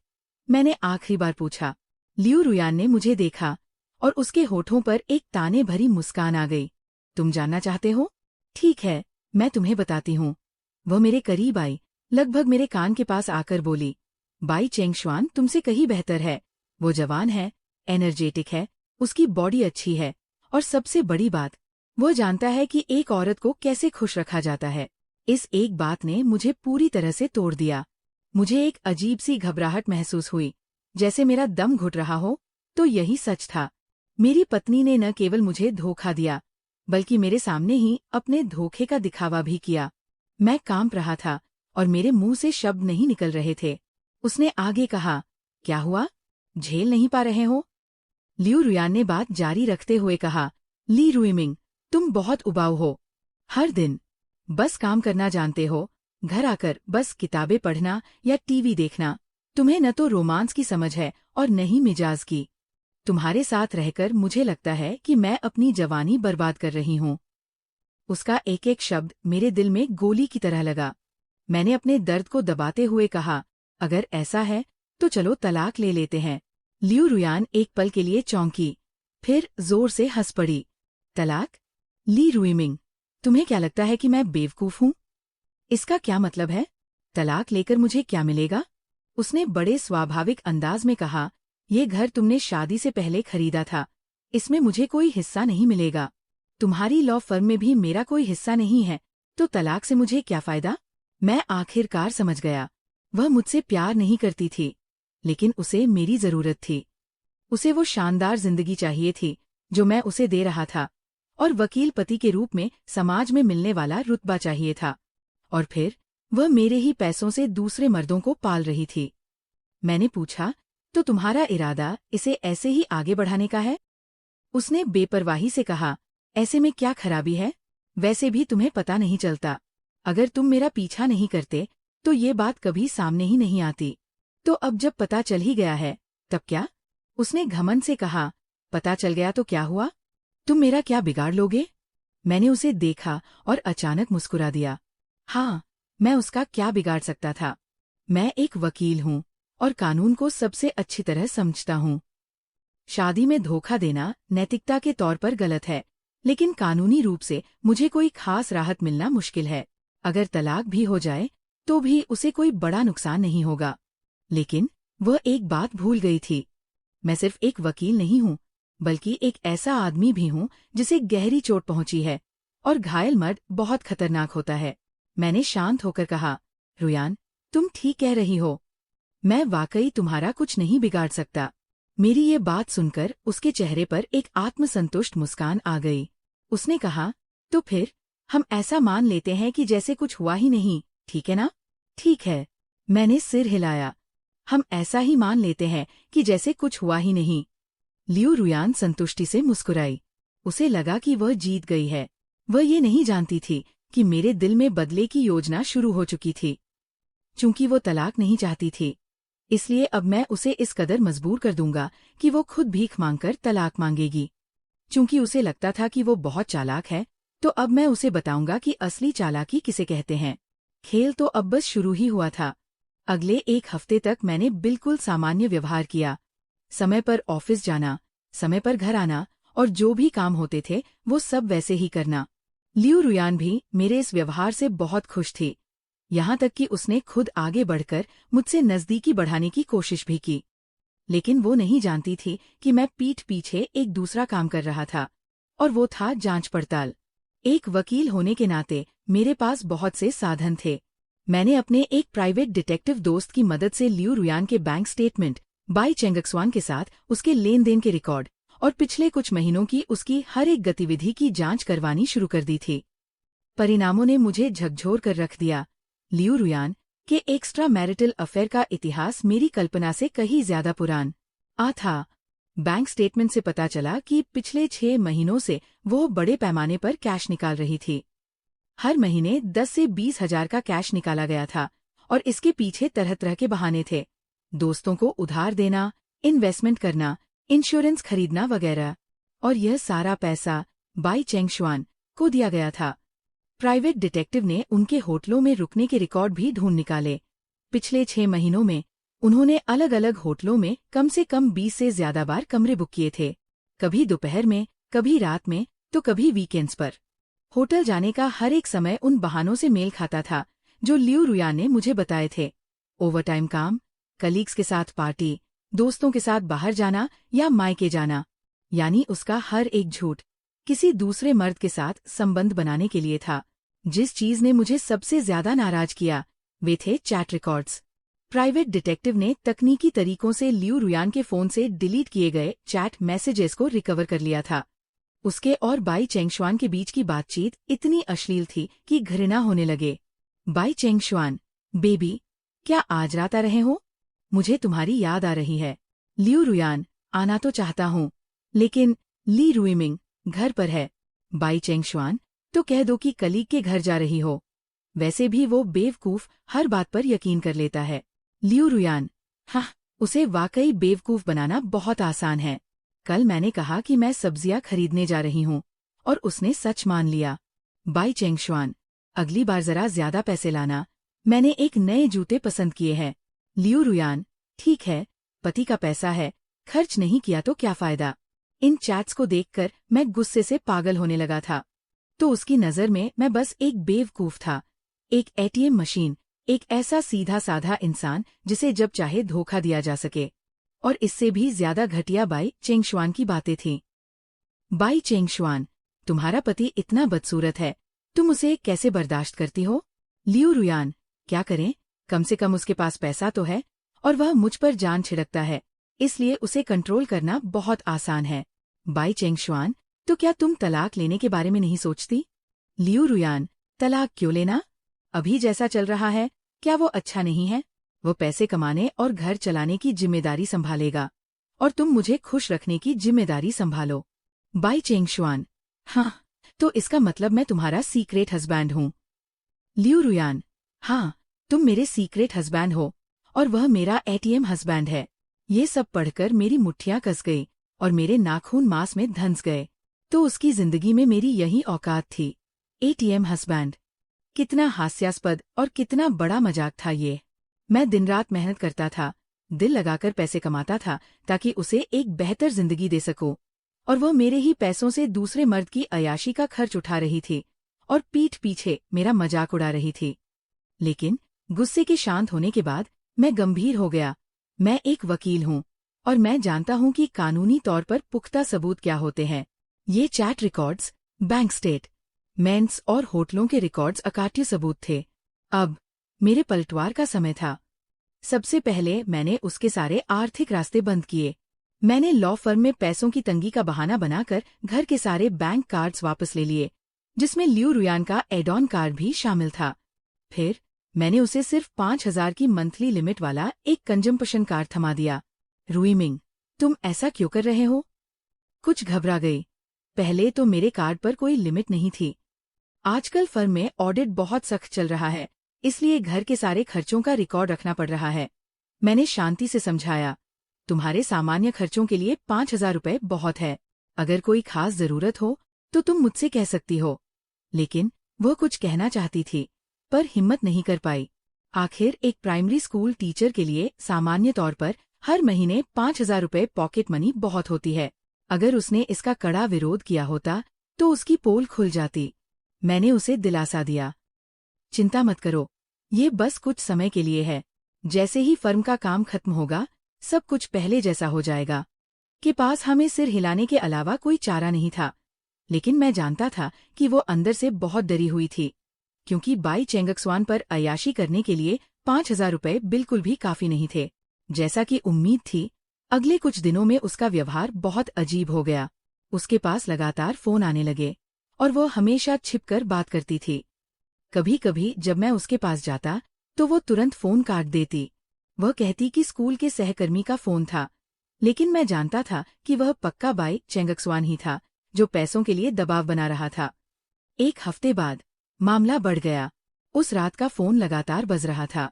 मैंने आखिरी बार पूछा। लियू रुयान ने मुझे देखा और उसके होठों पर एक ताने भरी मुस्कान आ गई। तुम जानना चाहते हो? ठीक है, मैं तुम्हें बताती हूँ। वह मेरे करीब आई, लगभग मेरे कान के पास आकर बोली, बाई चेंगशुआन तुमसे कहीं बेहतर है। वो जवान है, एनर्जेटिक है, उसकी बॉडी अच्छी है, और सबसे बड़ी बात, वो जानता है कि एक औरत को कैसे खुश रखा जाता है। इस एक बात ने मुझे पूरी तरह से तोड़ दिया। मुझे एक अजीब सी घबराहट महसूस हुई, जैसे मेरा दम घुट रहा हो। तो यही सच था। मेरी पत्नी ने न केवल मुझे धोखा दिया, बल्कि मेरे सामने ही अपने धोखे का दिखावा भी किया। मैं कांप रहा था और मेरे मुंह से शब्द नहीं निकल रहे थे। उसने आगे कहा, क्या हुआ? झेल नहीं पा रहे हो? लियू रुयान ने बात जारी रखते हुए कहा, ली रुइमिंग, तुम बहुत उबाऊ हो। हर दिन बस काम करना जानते हो, घर आकर बस किताबें पढ़ना या टीवी देखना। तुम्हें न तो रोमांस की समझ है और न ही मिजाज की। तुम्हारे साथ रहकर मुझे लगता है कि मैं अपनी जवानी बर्बाद कर रही हूँ। उसका एक एक शब्द मेरे दिल में गोली की तरह लगा। मैंने अपने दर्द को दबाते हुए कहा, अगर ऐसा है तो चलो तलाक ले लेते हैं। लियू रुयान एक पल के लिए चौंकी, फिर जोर से हंस पड़ी। तलाक? ली रुइमिंग, तुम्हें क्या लगता है कि मैं बेवकूफ हूँ? इसका क्या मतलब है? तलाक लेकर मुझे क्या मिलेगा? उसने बड़े स्वाभाविक अंदाज में कहा, ये घर तुमने शादी से पहले खरीदा था, इसमें मुझे कोई हिस्सा नहीं मिलेगा। तुम्हारी लॉ फर्म में भी मेरा कोई हिस्सा नहीं है, तो तलाक से मुझे क्या फायदा? मैं आखिरकार समझ गया। वह मुझसे प्यार नहीं करती थी, लेकिन उसे मेरी जरूरत थी। उसे वो शानदार जिंदगी चाहिए थी जो मैं उसे दे रहा था, और वकील पति के रूप में समाज में मिलने वाला रुतबा चाहिए था। और फिर वह मेरे ही पैसों से दूसरे मर्दों को पाल रही थी। मैंने पूछा, तो तुम्हारा इरादा इसे ऐसे ही आगे बढ़ाने का है? उसने बेपरवाही से कहा, ऐसे में क्या खराबी है? वैसे भी तुम्हें पता नहीं चलता। अगर तुम मेरा पीछा नहीं करते तो ये बात कभी सामने ही नहीं आती। तो अब जब पता चल ही गया है, तब क्या? उसने घमंड से कहा, पता चल गया तो क्या हुआ? तुम मेरा क्या बिगाड़ लोगे? मैंने उसे देखा और अचानक मुस्कुरा दिया। हाँ, मैं उसका क्या बिगाड़ सकता था? मैं एक वकील हूँ और कानून को सबसे अच्छी तरह समझता हूँ। शादी में धोखा देना नैतिकता के तौर पर गलत है, लेकिन कानूनी रूप से मुझे कोई खास राहत मिलना मुश्किल है। अगर तलाक भी हो जाए तो भी उसे कोई बड़ा नुकसान नहीं होगा। लेकिन वह एक बात भूल गई थी। मैं सिर्फ एक वकील नहीं हूँ, बल्कि एक ऐसा आदमी भी हूँ जिसे गहरी चोट पहुंची है, और घायल मर्द बहुत खतरनाक होता है। मैंने शांत होकर कहा, रुयान, तुम ठीक कह रही हो। मैं वाकई तुम्हारा कुछ नहीं बिगाड़ सकता। मेरी ये बात सुनकर उसके चेहरे पर एक आत्मसंतुष्ट मुस्कान आ गई। उसने कहा, तो फिर हम ऐसा मान लेते हैं कि जैसे कुछ हुआ ही नहीं, ठीक है ना? ठीक है, मैंने सिर हिलाया। हम ऐसा ही मान लेते हैं कि जैसे कुछ हुआ ही नहीं। लियू रुयान संतुष्टि से मुस्कुराई। उसे लगा कि वह जीत गई है। वह ये नहीं जानती थी कि मेरे दिल में बदले की योजना शुरू हो चुकी थी। चूंकि वो तलाक नहीं चाहती थी, इसलिए अब मैं उसे इस कदर मजबूर कर दूंगा कि वो खुद भीख मांगकर तलाक मांगेगी। चूंकि उसे लगता था कि वो बहुत चालाक है, तो अब मैं उसे बताऊंगा कि असली चालाकी किसे कहते हैं। खेल तो अब बस शुरू ही हुआ था। अगले 1 हफ्ते तक मैंने बिल्कुल सामान्य व्यवहार किया। समय पर ऑफिस जाना, समय पर घर आना और जो भी काम होते थे वो सब वैसे ही करना। लियू रुयान भी मेरे इस व्यवहार से बहुत खुश थी, यहाँ तक कि उसने खुद आगे बढ़कर मुझसे नजदीकी बढ़ाने की कोशिश भी की। लेकिन वो नहीं जानती थी कि मैं पीठ पीछे एक दूसरा काम कर रहा था, और वो था जांच पड़ताल। एक वकील होने के नाते मेरे पास बहुत से साधन थे। मैंने अपने एक प्राइवेट डिटेक्टिव दोस्त की मदद से लियू रुयान के बैंक स्टेटमेंट, बाई चेंगक्सवान के साथ उसके लेन देन के रिकॉर्ड और पिछले कुछ महीनों की उसकी हर एक गतिविधि की जांच करवानी शुरू कर दी थी। परिणामों ने मुझे झकझोर कर रख दिया। लियू रुयान के एक्स्ट्रा मैरिटल अफेयर का इतिहास मेरी कल्पना से कहीं ज्यादा पुरान था। बैंक स्टेटमेंट से पता चला कि पिछले 6 महीनों से वो बड़े पैमाने पर कैश निकाल रही थी। हर महीने 10 से 20 हजार का कैश निकाला गया था, और इसके पीछे तरह तरह के बहाने थे। दोस्तों को उधार देना, इन्वेस्टमेंट करना, इंश्योरेंस खरीदना वगैरह। और यह सारा पैसा बाई चेंगशुआन को दिया गया था। प्राइवेट डिटेक्टिव ने उनके होटलों में रुकने के रिकॉर्ड भी ढूंढ निकाले। पिछले 6 महीनों में उन्होंने अलग अलग होटलों में कम से कम 20 से ज्यादा बार कमरे बुक किए थे, कभी दोपहर में, कभी रात में, तो कभी वीकेंड्स पर। होटल जाने का हर एक समय उन बहानों से मेल खाता था जो लियू रुयान ने मुझे बताए थे। ओवरटाइम काम, कलीग्स के साथ पार्टी, दोस्तों के साथ बाहर जाना या मायके जाना। यानी उसका हर एक झूठ किसी दूसरे मर्द के साथ संबंध बनाने के लिए था। जिस चीज ने मुझे सबसे ज्यादा नाराज किया वे थे चैट रिकॉर्ड्स। प्राइवेट डिटेक्टिव ने तकनीकी तरीकों से लियू रुयान के फोन से डिलीट किए गए चैट मैसेजेस को रिकवर कर लिया था। उसके और बाई चेंगशुआन के बीच की बातचीत इतनी अश्लील थी कि घृणा होने लगे। बाई चेंगशुआन, बेबी, क्या आज रात आ रहे हो? मुझे तुम्हारी याद आ रही है। लियू रुयान, आना तो चाहता हूँ, लेकिन ली रुइमिंग घर पर है। बाई चेंगशुआन, तो कह दो कि कलीग के घर जा रही हो। वैसे भी वो बेवकूफ हर बात पर यकीन कर लेता है। लियू रुयान, हाँ, उसे वाकई बेवकूफ बनाना बहुत आसान है। कल मैंने कहा कि मैं सब्जियां खरीदने जा रही हूँ, और उसने सच मान लिया। बाई चेंगशुआन, अगली बार जरा ज्यादा पैसे लाना, मैंने एक नए जूते पसंद किए हैं। लियू रुयान, ठीक है, पति का पैसा है, खर्च नहीं किया तो क्या फायदा। इन चैट्स को देखकर मैं गुस्से से पागल होने लगा था। तो उसकी नजर में मैं बस एक बेवकूफ था, एक एटीएम मशीन, एक ऐसा सीधा साधा इंसान जिसे जब चाहे धोखा दिया जा सके। और इससे भी ज्यादा घटिया बाई चेंगशुआन की बातें थीं। बाई चेंगशुआन, तुम्हारा पति इतना बदसूरत है, तुम उसे कैसे बर्दाश्त करती हो? लियू रुयान, क्या करें, कम से कम उसके पास पैसा तो है, और वह मुझ पर जान छिड़कता है, इसलिए उसे कंट्रोल करना बहुत आसान है। बाई चेंगशुआन, तो क्या तुम तलाक लेने के बारे में नहीं सोचती? लियू रुयान, तलाक क्यों लेना? अभी जैसा चल रहा है, क्या वो अच्छा नहीं है? वो पैसे कमाने और घर चलाने की जिम्मेदारी संभालेगा, और तुम मुझे खुश रखने की जिम्मेदारी संभालो। बाई चेंगशुआन, हाँ, तो इसका मतलब मैं तुम्हारा सीक्रेट हस्बैंड हूँ। लियू रुयान, हाँ, तुम मेरे सीक्रेट हस्बैंड हो, और वह मेरा एटीएम हस्बैंड है। ये सब पढ़कर मेरी मुट्ठियां कस गई और मेरे नाखून मांस में धंस गए। तो उसकी जिंदगी में मेरी यही औकात थी, एटीएम हस्बैंड। कितना हास्यास्पद और कितना बड़ा मजाक था ये। मैं दिन रात मेहनत करता था, दिल लगाकर पैसे कमाता था ताकि उसे एक बेहतर जिंदगी दे सकूं, और वह मेरे ही पैसों से दूसरे मर्द की अयाशी का खर्च उठा रही थी और पीठ पीछे मेरा मजाक उड़ा रही थी। लेकिन गुस्से के शांत होने के बाद मैं गंभीर हो गया। मैं एक वकील हूँ, और मैं जानता हूँ कि कानूनी तौर पर पुख्ता सबूत क्या होते हैं। ये chat records, bank statements और होटलों के रिकॉर्ड्स अकाट्य सबूत थे। अब मेरे पलटवार का समय था। सबसे पहले मैंने उसके सारे आर्थिक रास्ते बंद किए। मैंने लॉ फर्म में पैसों की तंगी का बहाना बनाकर घर के सारे बैंक कार्ड्स वापस ले लिए, जिसमें लियू रुयान का एड-ऑन कार्ड भी शामिल था। फिर मैंने उसे सिर्फ 5,000 की मंथली लिमिट वाला एक कंजम्पशन कार्ड थमा दिया। रुइमिंग, तुम ऐसा क्यों कर रहे हो? कुछ घबरा गई। पहले तो मेरे कार्ड पर कोई लिमिट नहीं थी। आजकल फर्म में ऑडिट बहुत सख्त चल रहा है, इसलिए घर के सारे खर्चों का रिकॉर्ड रखना पड़ रहा है। मैंने शांति से समझाया, तुम्हारे सामान्य खर्चों के लिए 5,000 रुपए बहुत है। अगर कोई खास जरूरत हो तो तुम मुझसे कह सकती हो। लेकिन वह कुछ कहना चाहती थी, पर हिम्मत नहीं कर पाई। आखिर एक प्राइमरी स्कूल टीचर के लिए सामान्य तौर पर हर महीने 5,000 रुपए पॉकेट मनी बहुत होती है। अगर उसने इसका कड़ा विरोध किया होता तो उसकी पोल खुल जाती। मैंने उसे दिलासा दिया, चिंता मत करो, ये बस कुछ समय के लिए है। जैसे ही फर्म का काम खत्म होगा, सब कुछ पहले जैसा हो जाएगा। के पास हमें सिर हिलाने के अलावा कोई चारा नहीं था, लेकिन मैं जानता था कि वो अंदर से बहुत डरी हुई थी, क्योंकि बाई चेंगक्सवान पर अय्याशी करने के लिए 5,000 रुपये बिल्कुल भी काफी नहीं थे। जैसा कि उम्मीद थी, अगले कुछ दिनों में उसका व्यवहार बहुत अजीब हो गया। उसके पास लगातार फोन आने लगे और वो हमेशा छिपकर बात करती थी। कभी कभी जब मैं उसके पास जाता तो वो तुरंत फोन काट देती। वह कहती कि स्कूल के सहकर्मी का फोन था, लेकिन मैं जानता था कि वह पक्का बाई चेंगक्सवान ही था, जो पैसों के लिए दबाव बना रहा था। एक हफ्ते बाद मामला बढ़ गया। उस रात का फोन लगातार बज रहा था।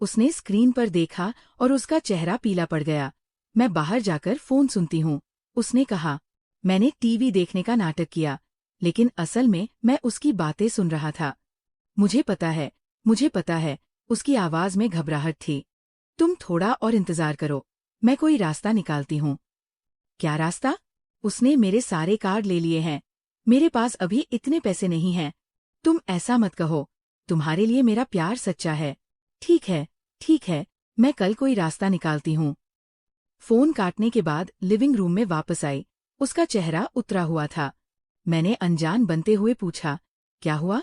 उसने स्क्रीन पर देखा और उसका चेहरा पीला पड़ गया। मैं बाहर जाकर फोन सुनती हूँ, उसने कहा। मैंने टीवी देखने का नाटक किया, लेकिन असल में मैं उसकी बातें सुन रहा था। मुझे पता है, उसकी आवाज में घबराहट थी। तुम थोड़ा और इंतजार करो, मैं कोई रास्ता निकालती हूँ। क्या रास्ता? उसने मेरे सारे कार्ड ले लिए हैं। मेरे पास अभी इतने पैसे नहीं हैं। तुम ऐसा मत कहो, तुम्हारे लिए मेरा प्यार सच्चा है। ठीक है, मैं कल कोई रास्ता निकालती हूँ। फोन काटने के बाद लिविंग रूम में वापस आई। उसका चेहरा उतरा हुआ था। मैंने अनजान बनते हुए पूछा, क्या हुआ?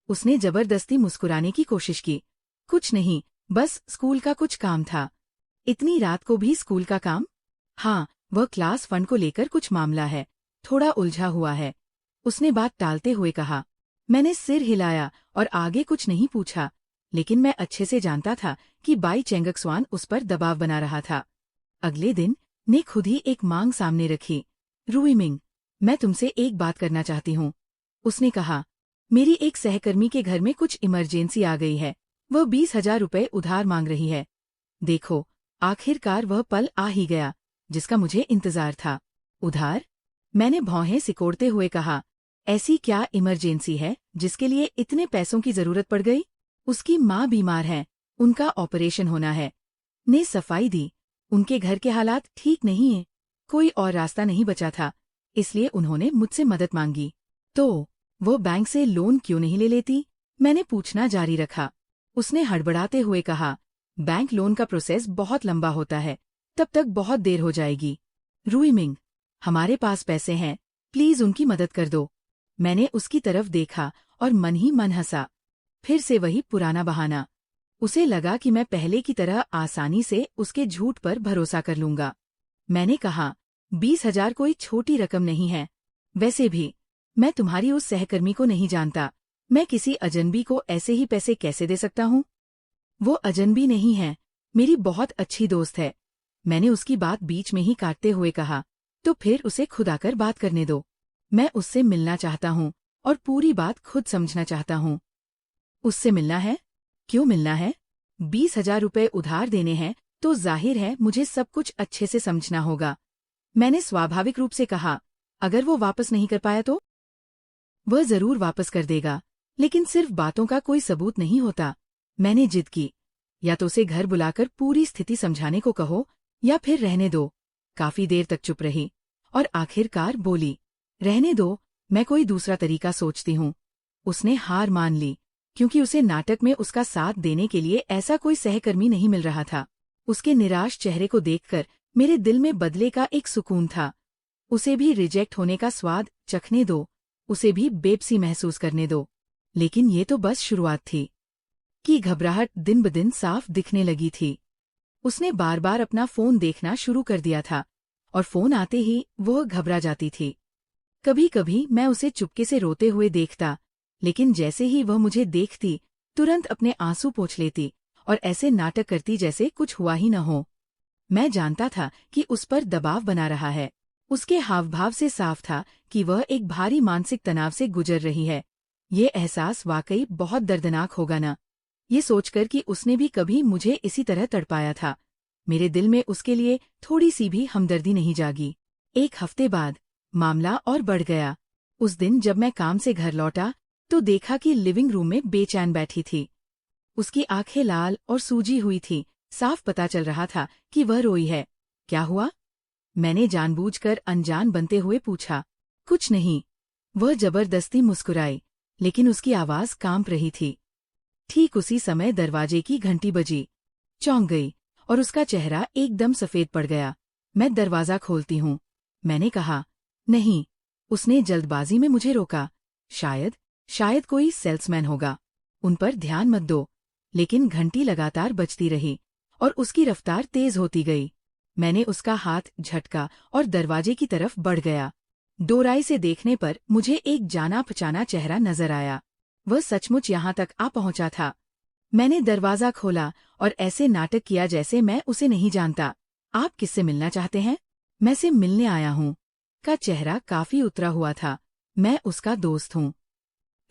उसने जबरदस्ती मुस्कुराने की कोशिश की। कुछ नहीं, बस स्कूल का कुछ काम था। इतनी रात को भी स्कूल का काम? हाँ, वह क्लास फंड को लेकर कुछ मामला है, थोड़ा उलझा हुआ है। उसने बात टालते हुए कहा। मैंने सिर हिलाया और आगे कुछ नहीं पूछा, लेकिन मैं अच्छे से जानता था कि बाई चेंगक्सवान उस पर दबाव बना रहा था। अगले दिन ने खुद ही एक मांग सामने रखी। रुईमिंग, मैं तुमसे एक बात करना चाहती हूँ, उसने कहा। मेरी एक सहकर्मी के घर में कुछ इमरजेंसी आ गई है। वह 20,000 रुपये उधार मांग रही है। देखो, आखिरकार वह पल आ ही गया जिसका मुझे इंतजार था। उधार? मैंने भौहें सिकोड़ते हुए कहा। ऐसी क्या इमरजेंसी है जिसके लिए इतने पैसों की जरूरत पड़ गई? उसकी माँ बीमार है, उनका ऑपरेशन होना है। ने सफाई दी। उनके घर के हालात ठीक नहीं हैं। कोई और रास्ता नहीं बचा था, इसलिए उन्होंने मुझसे मदद मांगी। तो वो बैंक से लोन क्यों नहीं ले लेती? मैंने पूछना जारी रखा। उसने हड़बड़ाते हुए कहा, बैंक लोन का प्रोसेस बहुत लंबा होता है, तब तक बहुत देर हो जाएगी। रुईमिंग, हमारे पास पैसे हैं, प्लीज उनकी मदद कर दो। मैंने उसकी तरफ देखा और मन ही मन हंसा। फिर से वही पुराना बहाना। उसे लगा कि मैं पहले की तरह आसानी से उसके झूठ पर भरोसा कर लूंगा। मैंने कहा, 20,000 कोई छोटी रकम नहीं है। वैसे भी मैं तुम्हारी उस सहकर्मी को नहीं जानता। मैं किसी अजनबी को ऐसे ही पैसे कैसे दे सकता हूँ? वो अजनबी नहीं है, मेरी बहुत अच्छी दोस्त है। मैंने उसकी बात बीच में ही काटते हुए कहा। तो फिर उसे खुद आकर बात करने दो। मैं उससे मिलना चाहता हूँ और पूरी बात खुद समझना चाहता हूँ। उससे मिलना है? क्यों मिलना है? 20,000 रुपये उधार देने हैं तो जाहिर है मुझे सब कुछ अच्छे से समझना होगा। मैंने स्वाभाविक रूप से कहा, अगर वो वापस नहीं कर पाया तो? वह जरूर वापस कर देगा, लेकिन सिर्फ बातों का कोई सबूत नहीं होता। मैंने जिद की, या तो उसे घर बुलाकर पूरी स्थिति समझाने को कहो या फिर रहने दो। काफी देर तक चुप रही और आखिरकार बोली, रहने दो, मैं कोई दूसरा तरीका सोचती हूँ। उसने हार मान ली, क्योंकि उसे नाटक में उसका साथ देने के लिए ऐसा कोई सहकर्मी नहीं मिल रहा था। उसके निराश चेहरे को देखकर मेरे दिल में बदले का एक सुकून था। उसे भी रिजेक्ट होने का स्वाद चखने दो, उसे भी बेबसी महसूस करने दो। लेकिन ये तो बस शुरुआत थी कि घबराहट दिन ब दिन साफ दिखने लगी थी। उसने बार बार अपना फोन देखना शुरू कर दिया था और फोन आते ही वह घबरा जाती थी। कभी कभी मैं उसे चुपके से रोते हुए देखता, लेकिन जैसे ही वह मुझे देखती तुरंत अपने आंसू पोंछ लेती और ऐसे नाटक करती जैसे कुछ हुआ ही न हो। मैं जानता था कि उस पर दबाव बना रहा है। उसके हावभाव से साफ था कि वह एक भारी मानसिक तनाव से गुजर रही है। ये एहसास वाकई बहुत दर्दनाक होगा ना, ये सोचकर कि उसने भी कभी मुझे इसी तरह तड़पाया था। मेरे दिल में उसके लिए थोड़ी सी भी हमदर्दी नहीं जागी। एक हफ्ते बाद मामला और बढ़ गया। उस दिन जब मैं काम से घर लौटा तो देखा कि लिविंग रूम में बेचैन बैठी थी। उसकी आंखें लाल और सूजी हुई थी। साफ पता चल रहा था कि वह रोई है। क्या हुआ? मैंने जानबूझकर अनजान बनते हुए पूछा। कुछ नहीं। वह जबरदस्ती मुस्कुराई, लेकिन उसकी आवाज कांप रही थी। ठीक उसी समय दरवाजे की घंटी बजी। चौंक गई और उसका चेहरा एकदम सफेद पड़ गया। मैं दरवाजा खोलती हूँ, मैंने कहा। नहीं। उसने जल्दबाजी में मुझे रोका। शायद कोई सेल्समैन होगा। उन पर ध्यान मत दो। लेकिन घंटी लगातार बजती रही और उसकी रफ्तार तेज होती गई। मैंने उसका हाथ झटका और दरवाजे की तरफ बढ़ गया। दोराई से देखने पर मुझे एक जाना पहचाना चेहरा नजर आया। वह सचमुच यहाँ तक आ पहुंचा था। मैंने दरवाजा खोला और ऐसे नाटक किया जैसे मैं उसे नहीं जानता। आप किससे मिलना चाहते हैं? मैं से मिलने आया हूँ। का चेहरा काफी उतरा हुआ था। मैं उसका दोस्त हूँ।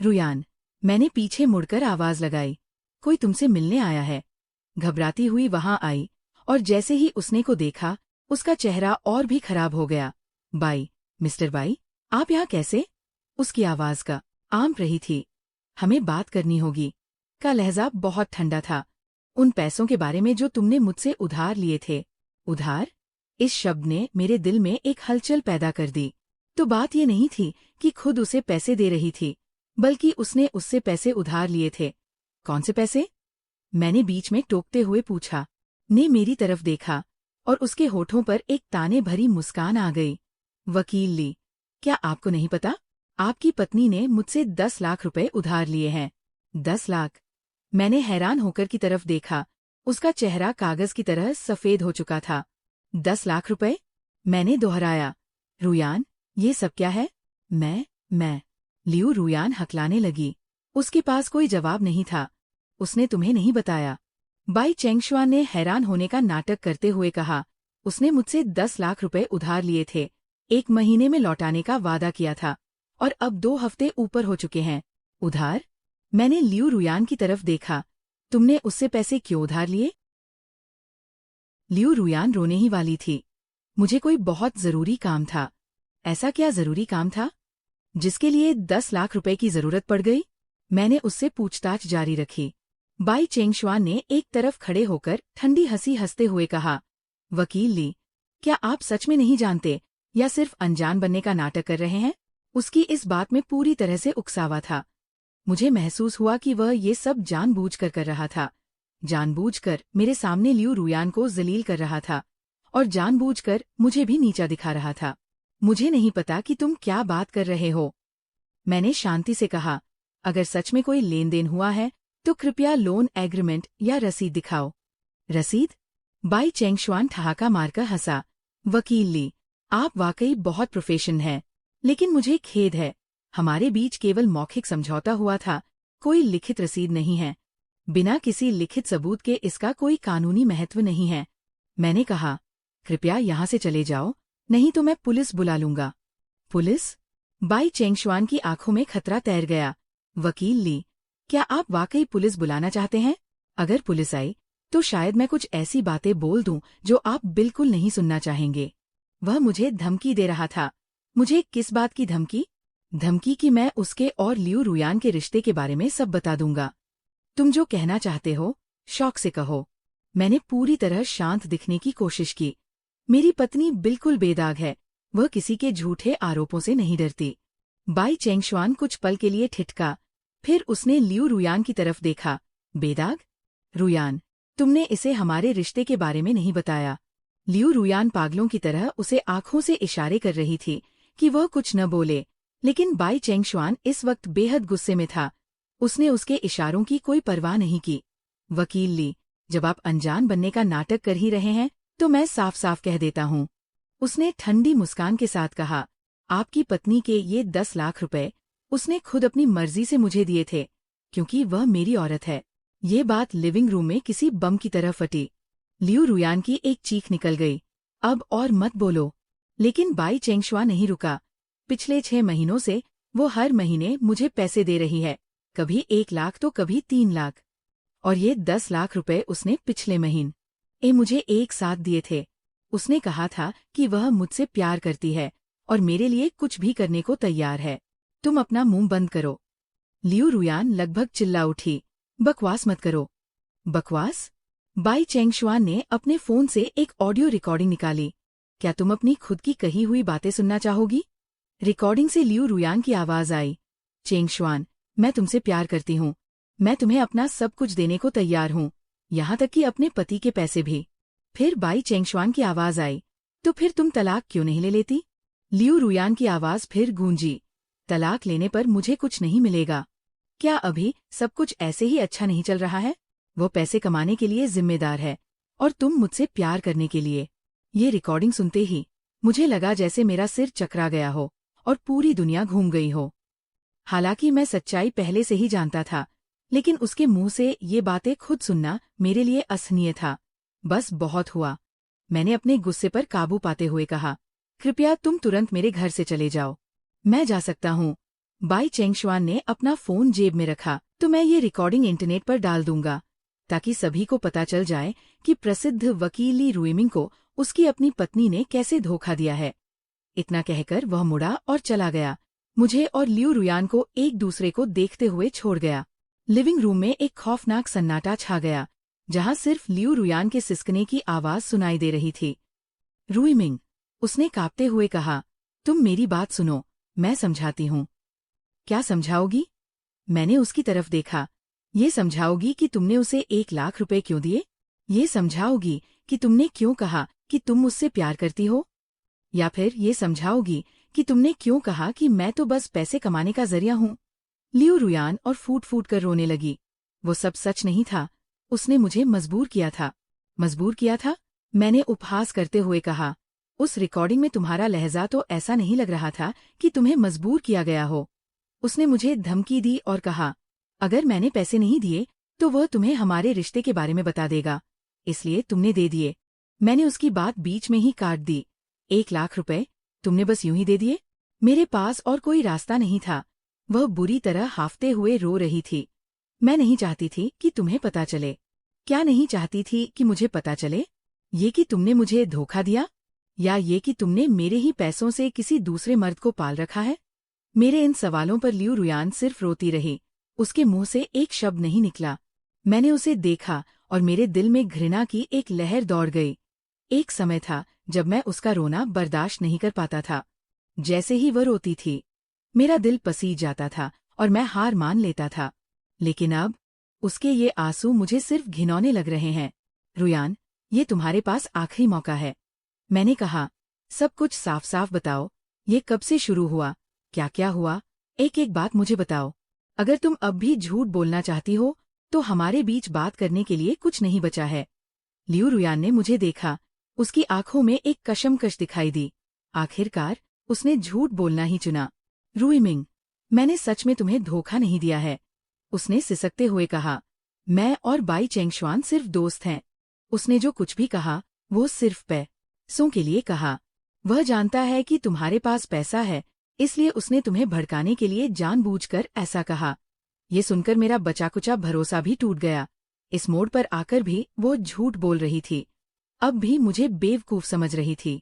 रुयान। मैंने पीछे मुड़कर आवाज लगाई। कोई तुमसे मिलने आया है। घबराती हुई वहां आई और जैसे ही उसने को देखा, उसका चेहरा और भी खराब हो गया। बाई, मिस्टर बाई, आप यहाँ कैसे? उसकी आवाज का आम रही थी। हमें बात करनी होगी। का लहजा बहुत ठंडा था। उन पैसों के बारे में जो तुमने मुझसे उधार लिए थे। उधार? इस शब्द ने मेरे दिल में एक हलचल पैदा कर दी। तो बात ये नहीं थी कि खुद उसे पैसे दे रही थी, बल्कि उसने उससे पैसे उधार लिए थे। कौन से पैसे? मैंने बीच में टोकते हुए पूछा। ने मेरी तरफ देखा और उसके होठों पर एक ताने भरी मुस्कान आ गई। वकील ली। क्या आपको नहीं पता? आपकी पत्नी ने मुझसे 10 लाख रुपए उधार लिए हैं। 10 लाख? मैंने हैरान होकर की तरफ देखा। उसका चेहरा कागज की तरह सफेद हो चुका था। 10 लाख रुपए? मैंने दोहराया। रुयान, ये सब क्या है? मैं। लियू रुयान हकलाने लगी। उसके पास कोई जवाब नहीं था। उसने तुम्हें नहीं बताया? बाई चेंगशुआन ने हैरान होने का नाटक करते हुए कहा। उसने मुझसे 10 लाख रुपए उधार लिए थे। 1 महीने में लौटाने का वादा किया था और अब 2 हफ्ते ऊपर हो चुके हैं। उधार? मैंने लियू रुयान की तरफ देखा। तुमने उससे पैसे क्यों उधार लिए? लियू रुयान रोने ही वाली थी। मुझे कोई बहुत जरूरी काम था। ऐसा क्या जरूरी काम था जिसके लिए 10 लाख रुपए की जरूरत पड़ गई? मैंने उससे पूछताछ जारी रखी। बाई चेंगशुआन ने एक तरफ खड़े होकर ठंडी हंसी हंसते हुए कहा। वकील ली, क्या आप सच में नहीं जानते या सिर्फ अनजान बनने का नाटक कर रहे हैं? उसकी इस बात में पूरी तरह से उकसावा था। मुझे महसूस हुआ कि वह ये सब जानबूझकर कर रहा था। जानबूझकर मेरे सामने लियू रुयान को जलील कर रहा था और जानबूझकर मुझे भी नीचा दिखा रहा था। मुझे नहीं पता कि तुम क्या बात कर रहे हो, मैंने शांति से कहा। अगर सच में कोई लेन देन हुआ है तो कृपया लोन एग्रीमेंट या रसीद दिखाओ। रसीद? बाई चेंगशुआन ठहाका मारकर हंसा। वकील ली, आप वाकई बहुत प्रोफेशनल हैं, लेकिन मुझे खेद है, हमारे बीच केवल मौखिक समझौता हुआ था, कोई लिखित रसीद नहीं है। बिना किसी लिखित सबूत के इसका कोई कानूनी महत्व नहीं है। मैंने कहा, कृपया यहाँ से चले जाओ, नहीं तो मैं पुलिस बुला लूंगा। पुलिस? बाई चेंगशुआन की आंखों में खतरा तैर गया। वकील ली, क्या आप वाकई पुलिस बुलाना चाहते हैं? अगर पुलिस आई तो शायद मैं कुछ ऐसी बातें बोल दूं जो आप बिल्कुल नहीं सुनना चाहेंगे। वह मुझे धमकी दे रहा था। मुझे किस बात की धमकी? धमकी कि मैं उसके और लियू रुयान के रिश्ते के बारे में सब बता दूंगा। तुम जो कहना चाहते हो, शौक से कहो। मैंने पूरी तरह शांत दिखने की कोशिश की। मेरी पत्नी बिल्कुल बेदाग है, वह किसी के झूठे आरोपों से नहीं डरती। बाई चेंगशुआन कुछ पल के लिए ठिठका, फिर उसने लियू रुयान की तरफ देखा। बेदाग? रुयान, तुमने इसे हमारे रिश्ते के बारे में नहीं बताया। लियू रुयान पागलों की तरह उसे आंखों से इशारे कर रही थी कि वह कुछ न बोले, लेकिन बाई चेंगशुआन इस वक्त बेहद गुस्से में था। उसने उसके इशारों की कोई परवाह नहीं की। वकील ली, जब आप अनजान बनने का नाटक कर ही रहे हैं तो मैं साफ साफ कह देता हूँ। उसने ठंडी मुस्कान के साथ कहा, आपकी पत्नी के ये 10 लाख रुपए उसने खुद अपनी मर्जी से मुझे दिए थे, क्योंकि वह मेरी औरत है। ये बात लिविंग रूम में किसी बम की तरह फटी। लियू रुयान की एक चीख निकल गई। अब और मत बोलो। लेकिन बाई चेंगशुआ नहीं रुका। पिछले 6 महीनों से वो हर महीने मुझे पैसे दे रही है, कभी 1 लाख तो कभी 3 लाख। और ये 10 लाख रुपए उसने पिछले महीने मुझे एक साथ दिए थे। उसने कहा था कि वह मुझसे प्यार करती है और मेरे लिए कुछ भी करने को तैयार है। तुम अपना मुंह बंद करो। लियू रुयान लगभग चिल्ला उठी, बकवास मत करो। बकवास? बाई चेंगशुआन ने अपने फोन से एक ऑडियो रिकॉर्डिंग निकाली। क्या तुम अपनी खुद की कही हुई बातें सुनना चाहोगी? रिकॉर्डिंग से लियू रुयान की आवाज आई। चेंगशुआन, मैं तुमसे प्यार करती हूँ। मैं तुम्हें अपना सब कुछ देने को तैयार हूँ, यहाँ तक कि अपने पति के पैसे भी। फिर बाई चेंगशुआन की आवाज आई। तो फिर तुम तलाक क्यों नहीं ले लेती? लियू रुयान की आवाज फिर गूंजी। तलाक लेने पर मुझे कुछ नहीं मिलेगा। क्या अभी सब कुछ ऐसे ही अच्छा नहीं चल रहा है? वो पैसे कमाने के लिए जिम्मेदार है और तुम मुझसे प्यार करने के लिए। ये रिकॉर्डिंग सुनते ही मुझे लगा जैसे मेरा सिर चकरा गया हो और पूरी दुनिया घूम गई हो। हालांकि मैं सच्चाई पहले से ही जानता था, लेकिन उसके मुंह से ये बातें खुद सुनना मेरे लिए असहनीय था। बस बहुत हुआ। मैंने अपने गुस्से पर काबू पाते हुए कहा, कृपया तुम तुरंत मेरे घर से चले जाओ। मैं जा सकता हूँ। बाई चेंगशुआन ने अपना फोन जेब में रखा। तो मैं ये रिकॉर्डिंग इंटरनेट पर डाल दूंगा, ताकि सभी को पता चल जाए कि प्रसिद्ध वकील ली रुइमिंग को उसकी अपनी पत्नी ने कैसे धोखा दिया है। इतना कहकर वह मुड़ा और चला गया, मुझे और लियू रुयान को एक दूसरे को देखते हुए छोड़ गया। लिविंग रूम में एक खौफनाक सन्नाटा छा गया, जहां सिर्फ लियू रुयान के सिसकने की आवाज सुनाई दे रही थी। रुइमिंग, उसने कांपते हुए कहा, तुम मेरी बात सुनो, मैं समझाती हूँ। क्या समझाओगी? मैंने उसकी तरफ देखा। ये समझाओगी कि तुमने उसे 1 लाख रुपए क्यों दिए? ये समझाओगी कि तुमने क्यों कहा कि तुम मुझसे प्यार करती हो? या फिर ये समझाओगी कि तुमने क्यों कहा कि मैं तो बस पैसे कमाने का जरिया हूँ? लियू रुयान और फूट फूट कर रोने लगी। वो सब सच नहीं था। उसने मुझे मजबूर किया था। मजबूर किया था? मैंने उपहास करते हुए कहा। उस रिकॉर्डिंग में तुम्हारा लहजा तो ऐसा नहीं लग रहा था कि तुम्हें मजबूर किया गया हो। उसने मुझे धमकी दी और कहा, अगर मैंने पैसे नहीं दिए तो वह तुम्हें हमारे रिश्ते के बारे में बता देगा, इसलिए तुमने दे दिए। मैंने उसकी बात बीच में ही काट दी। 1 लाख रुपए तुमने बस यूं ही दे दिए? मेरे पास और कोई रास्ता नहीं था। वह बुरी तरह हाफते हुए रो रही थी। मैं नहीं चाहती थी कि तुम्हें पता चले। क्या नहीं चाहती थी कि मुझे पता चले? ये कि तुमने मुझे धोखा दिया, या ये कि तुमने मेरे ही पैसों से किसी दूसरे मर्द को पाल रखा है? मेरे इन सवालों पर लियू रुयान सिर्फ रोती रही। उसके मुंह से एक शब्द नहीं निकला। मैंने उसे देखा और मेरे दिल में घृणा की एक लहर दौड़ गई। एक समय था जब मैं उसका रोना बर्दाश्त नहीं कर पाता था। जैसे ही वह रोती थी, मेरा दिल पसीज जाता था और मैं हार मान लेता था। लेकिन अब उसके ये आंसू मुझे सिर्फ घिनौने लग रहे हैं। रुयान, ये तुम्हारे पास आखिरी मौका है। मैंने कहा, सब कुछ साफ साफ बताओ। ये कब से शुरू हुआ? क्या क्या हुआ? एक एक बात मुझे बताओ। अगर तुम अब भी झूठ बोलना चाहती हो तो हमारे बीच बात करने के लिए कुछ नहीं बचा है। लियू रुयान ने मुझे देखा। उसकी आंखों में एक कशमकश दिखाई दी। आखिरकार उसने झूठ बोलना ही चुना। रुइमिंग, मैंने सच में तुम्हें धोखा नहीं दिया है। उसने सिसकते हुए कहा, मैं और बाई चेंगशुआन सिर्फ दोस्त हैं। उसने जो कुछ भी कहा वो सिर्फ पैसों के लिए कहा। वह जानता है कि तुम्हारे पास पैसा है, इसलिए उसने तुम्हें भड़काने के लिए जानबूझकर ऐसा कहा। ये सुनकर मेरा बचा-कुचा भरोसा भी टूट गया। इस मोड़ पर आकर भी वो झूठ बोल रही थी। अब भी मुझे बेवकूफ समझ रही थी।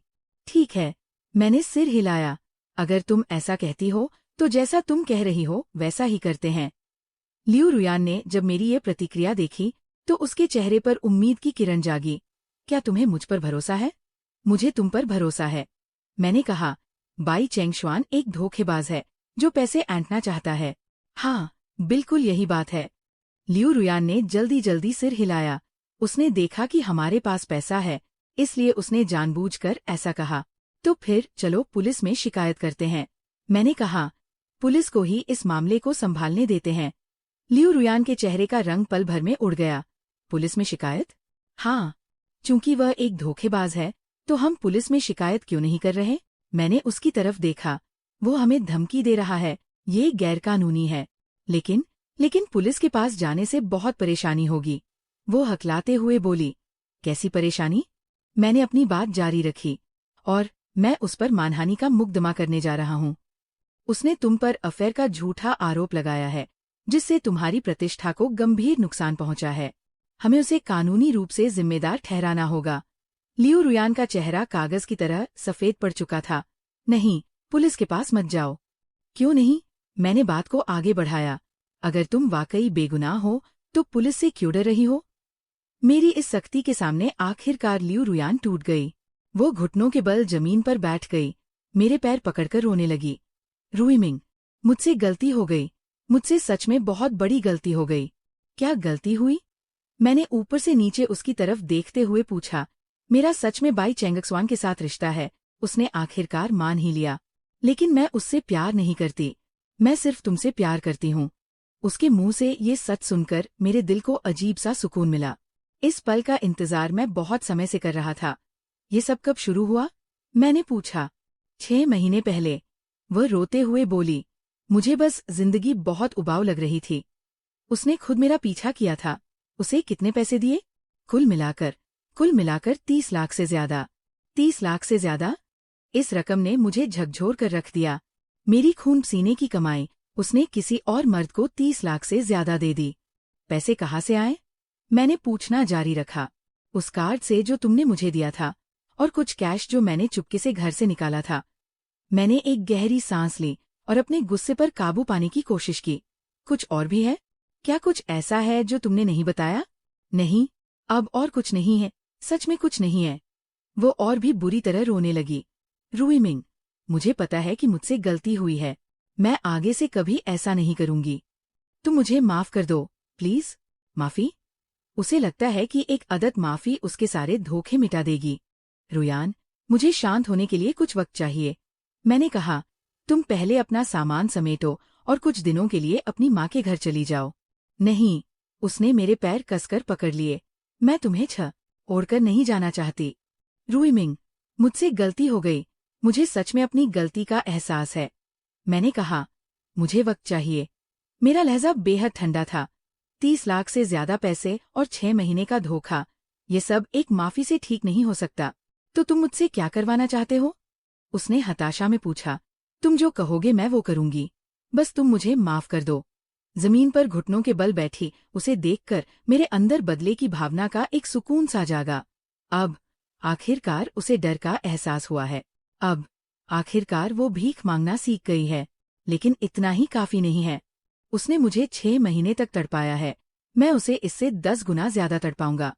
ठीक है, मैंने सिर हिलाया। अगर तुम ऐसा कहती हो तो जैसा तुम कह रही हो वैसा ही करते हैं। लियू रुयान ने जब मेरी ये प्रतिक्रिया देखी तो उसके चेहरे पर उम्मीद की किरण जागी। क्या तुम्हें मुझ पर भरोसा है? मुझे तुम पर भरोसा है। मैंने कहा, बाई चेंगशुआन एक धोखेबाज है जो पैसे ऐंठना चाहता है। हाँ, बिल्कुल यही बात है। लियू रुयान ने जल्दी जल्दी सिर हिलाया। उसने देखा कि हमारे पास पैसा है, इसलिए उसने जानबूझकर ऐसा कहा। तो फिर चलो पुलिस में शिकायत करते हैं। मैंने कहा, पुलिस को ही इस मामले को संभालने देते हैं। लियू रुयान के चेहरे का रंग पल भर में उड़ गया। पुलिस में शिकायत? हाँ, चूंकि वह एक धोखेबाज है तो हम पुलिस में शिकायत क्यों नहीं कर रहे? मैंने उसकी तरफ देखा। वो हमें धमकी दे रहा है, ये गैरकानूनी है। लेकिन पुलिस के पास जाने से बहुत परेशानी होगी। वो हकलाते हुए बोली। कैसी परेशानी? मैंने अपनी बात जारी रखी। और मैं उस पर मानहानि का मुकदमा करने जा रहा हूँ। उसने तुम पर अफेयर का झूठा आरोप लगाया है, जिससे तुम्हारी प्रतिष्ठा को गंभीर नुकसान पहुंचा है। हमें उसे कानूनी रूप से जिम्मेदार ठहराना होगा। लियू रुयान का चेहरा कागज की तरह सफेद पड़ चुका था। नहीं, पुलिस के पास मत जाओ। क्यों नहीं? मैंने बात को आगे बढ़ाया। अगर तुम वाकई बेगुनाह हो तो पुलिस से क्यों डर रही हो? मेरी इस सख्ती के सामने आखिरकार लियू रुयान टूट गई। वो घुटनों के बल जमीन पर बैठ गई, मेरे पैर पकड़कर रोने लगी। रुईमिंग, मुझसे गलती हो गई, मुझसे सच में बहुत बड़ी गलती हो गई। क्या गलती हुई? मैंने ऊपर से नीचे उसकी तरफ देखते हुए पूछा। मेरा सच में बाई चेंगक्सवान के साथ रिश्ता है, उसने आखिरकार मान ही लिया। लेकिन मैं उससे प्यार नहीं करती, मैं सिर्फ तुमसे प्यार करती हूँ। उसके मुंह से ये सच सुनकर मेरे दिल को अजीब सा सुकून मिला। इस पल का इंतजार मैं बहुत समय से कर रहा था। ये सब कब शुरू हुआ? मैंने पूछा। 6 महीने पहले, वह रोते हुए बोली। मुझे बस जिंदगी बहुत उबाऊ लग रही थी। उसने खुद मेरा पीछा किया था। उसे कितने पैसे दिए? कुल मिलाकर 30 लाख से ज्यादा। 30 लाख से ज्यादा? इस रकम ने मुझे झकझोर कर रख दिया। मेरी खून पसीने की कमाई उसने किसी और मर्द को 30 लाख से ज्यादा दे दी। पैसे कहाँ से आए? मैंने पूछना जारी रखा। उस कार्ड से जो तुमने मुझे दिया था, और कुछ कैश जो मैंने चुपके से घर से निकाला था। मैंने एक गहरी सांस ली और अपने गुस्से पर काबू पाने की कोशिश की। कुछ और भी है? क्या कुछ ऐसा है जो तुमने नहीं बताया? नहीं, अब और कुछ नहीं है, सच में कुछ नहीं है। वो और भी बुरी तरह रोने लगी। रुईमिंग, मुझे पता है कि मुझसे गलती हुई है, मैं आगे से कभी ऐसा नहीं करूंगी। तुम मुझे माफ कर दो, प्लीज। माफी? उसे लगता है कि एक अदद माफी उसके सारे धोखे मिटा देगी। रुयान, मुझे शांत होने के लिए कुछ वक्त चाहिए। मैंने कहा, तुम पहले अपना सामान समेटो और कुछ दिनों के लिए अपनी माँ के घर चली जाओ। नहीं, उसने मेरे पैर कसकर पकड़ लिए। मैं तुम्हें ओढ़कर नहीं जाना चाहती। रुईमिंग, मुझसे गलती हो गई, मुझे सच में अपनी गलती का एहसास है। मैंने कहा, मुझे वक्त चाहिए। मेरा लहजा बेहद ठंडा था। 30 लाख से ज्यादा पैसे और 6 महीने का धोखा, ये सब एक माफी से ठीक नहीं हो सकता। तो तुम मुझसे क्या करवाना चाहते हो? उसने हताशा में पूछा। तुम जो कहोगे मैं वो करूंगी, बस तुम मुझे माफ कर दो। जमीन पर घुटनों के बल बैठी उसे देखकर मेरे अंदर बदले की भावना का एक सुकून सा जागा। अब आखिरकार उसे डर का एहसास हुआ है। अब आखिरकार वो भीख मांगना सीख गई है। लेकिन इतना ही काफी नहीं है। उसने मुझे 6 महीने तक तड़पाया है, मैं उसे इससे 10 गुना ज्यादा तड़पाऊंगा।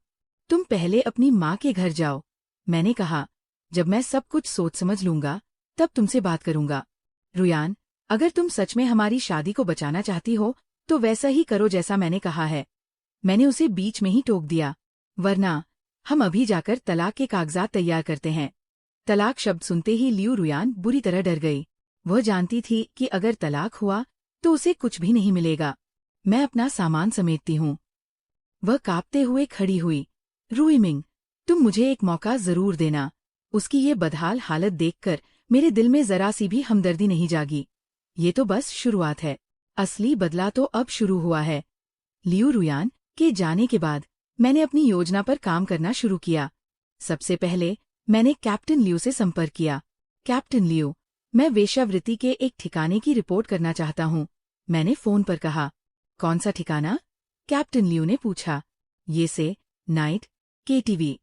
तुम पहले अपनी माँ के घर जाओ, मैंने कहा। जब मैं सब कुछ सोच समझ लूंगा, तब तुमसे बात करूंगा। रुयान, अगर तुम सच में हमारी शादी को बचाना चाहती हो, तो वैसा ही करो जैसा मैंने कहा है। मैंने उसे बीच में ही टोक दिया। वरना हम अभी जाकर तलाक के कागजात तैयार करते हैं। तलाक शब्द सुनते ही लियू रुयान बुरी तरह डर गई। वह जानती थी कि अगर तलाक हुआ तो उसे कुछ भी नहीं मिलेगा। मैं अपना सामान समेटती हूँ। वह कांपते हुए खड़ी हुई। रुईमिंग, तुम मुझे एक मौका जरूर देना। उसकी ये बदहाल हालत देखकर मेरे दिल में जरा सी भी हमदर्दी नहीं जागी। ये तो बस शुरुआत है, असली बदला तो अब शुरू हुआ है। लियू रुयान के जाने के बाद मैंने अपनी योजना पर काम करना शुरू किया। सबसे पहले मैंने कैप्टन लियू से संपर्क किया। कैप्टन लियू, मैं वेश्यावृत्ति के एक ठिकाने की रिपोर्ट करना चाहता हूँ, मैंने फोन पर कहा। कौन सा ठिकाना? कैप्टन लियू ने पूछा। ये से नाइट KTV।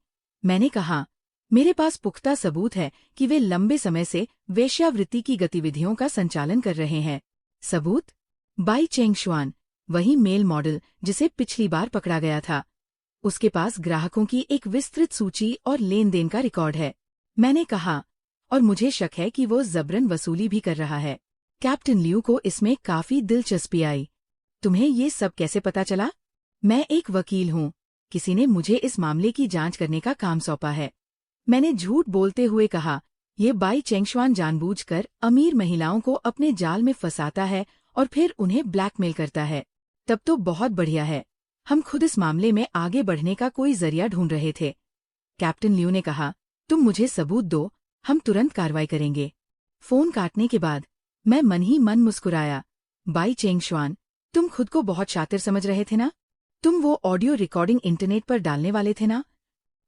मैंने कहा, मेरे पास पुख्ता सबूत है कि वे लंबे समय से वेश्यावृत्ति की गतिविधियों का संचालन कर रहे हैं। सबूत? बाई चेंगशुआन, वही मेल मॉडल जिसे पिछली बार पकड़ा गया था। उसके पास ग्राहकों की एक विस्तृत सूची और लेन देन का रिकॉर्ड है, मैंने कहा। और मुझे शक है कि वो जबरन वसूली भी कर रहा है। कैप्टन लियू को इसमें काफी दिलचस्पी आई। तुम्हें ये सब कैसे पता चला? मैं एक वकील हूँ, किसी ने मुझे इस मामले की जांच करने का काम सौंपा है। मैंने झूठ बोलते हुए कहा, ये बाई चेंगशुआन जानबूझकर अमीर महिलाओं को अपने जाल में फंसाता है और फिर उन्हें ब्लैकमेल करता है। तब तो बहुत बढ़िया है, हम खुद इस मामले में आगे बढ़ने का कोई जरिया ढूंढ रहे थे। कैप्टन लियू ने कहा, तुम मुझे सबूत दो, हम तुरंत कार्रवाई करेंगे। फोन काटने के बाद मैं मन ही मन मुस्कुराया। बाई चेंगशुआन, तुम खुद को बहुत शातिर समझ रहे थे ना? तुम वो ऑडियो रिकॉर्डिंग इंटरनेट पर डालने वाले थे ना?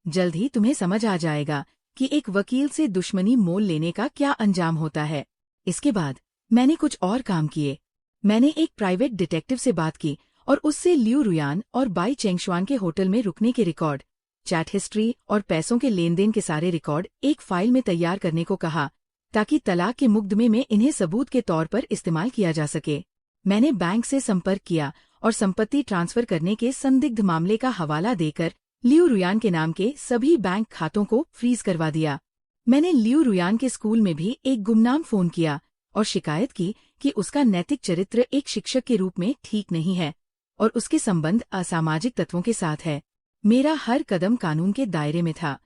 जल्द ही तुम्हें समझ आ जाएगा कि एक वकील से दुश्मनी मोल लेने का क्या अंजाम होता है। इसके बाद मैंने कुछ और काम किए। मैंने एक प्राइवेट डिटेक्टिव से बात की और उससे लियू रुयान और बाई चेंगशुआन के होटल में रुकने के रिकॉर्ड, चैट हिस्ट्री और पैसों के लेन देन के सारे रिकॉर्ड एक फाइल में तैयार करने को कहा, ताकि तलाक के मुकदमे में इन्हें सबूत के तौर पर इस्तेमाल किया जा सके। मैंने बैंक से संपर्क किया और संपत्ति ट्रांसफर करने के संदिग्ध मामले का हवाला देकर लियू रुयान के नाम के सभी बैंक खातों को फ्रीज करवा दिया। मैंने लियू रुयान के स्कूल में भी एक गुमनाम फोन किया और शिकायत की कि उसका नैतिक चरित्र एक शिक्षक के रूप में ठीक नहीं है और उसके संबंध असामाजिक तत्वों के साथ है। मेरा हर कदम कानून के दायरे में था।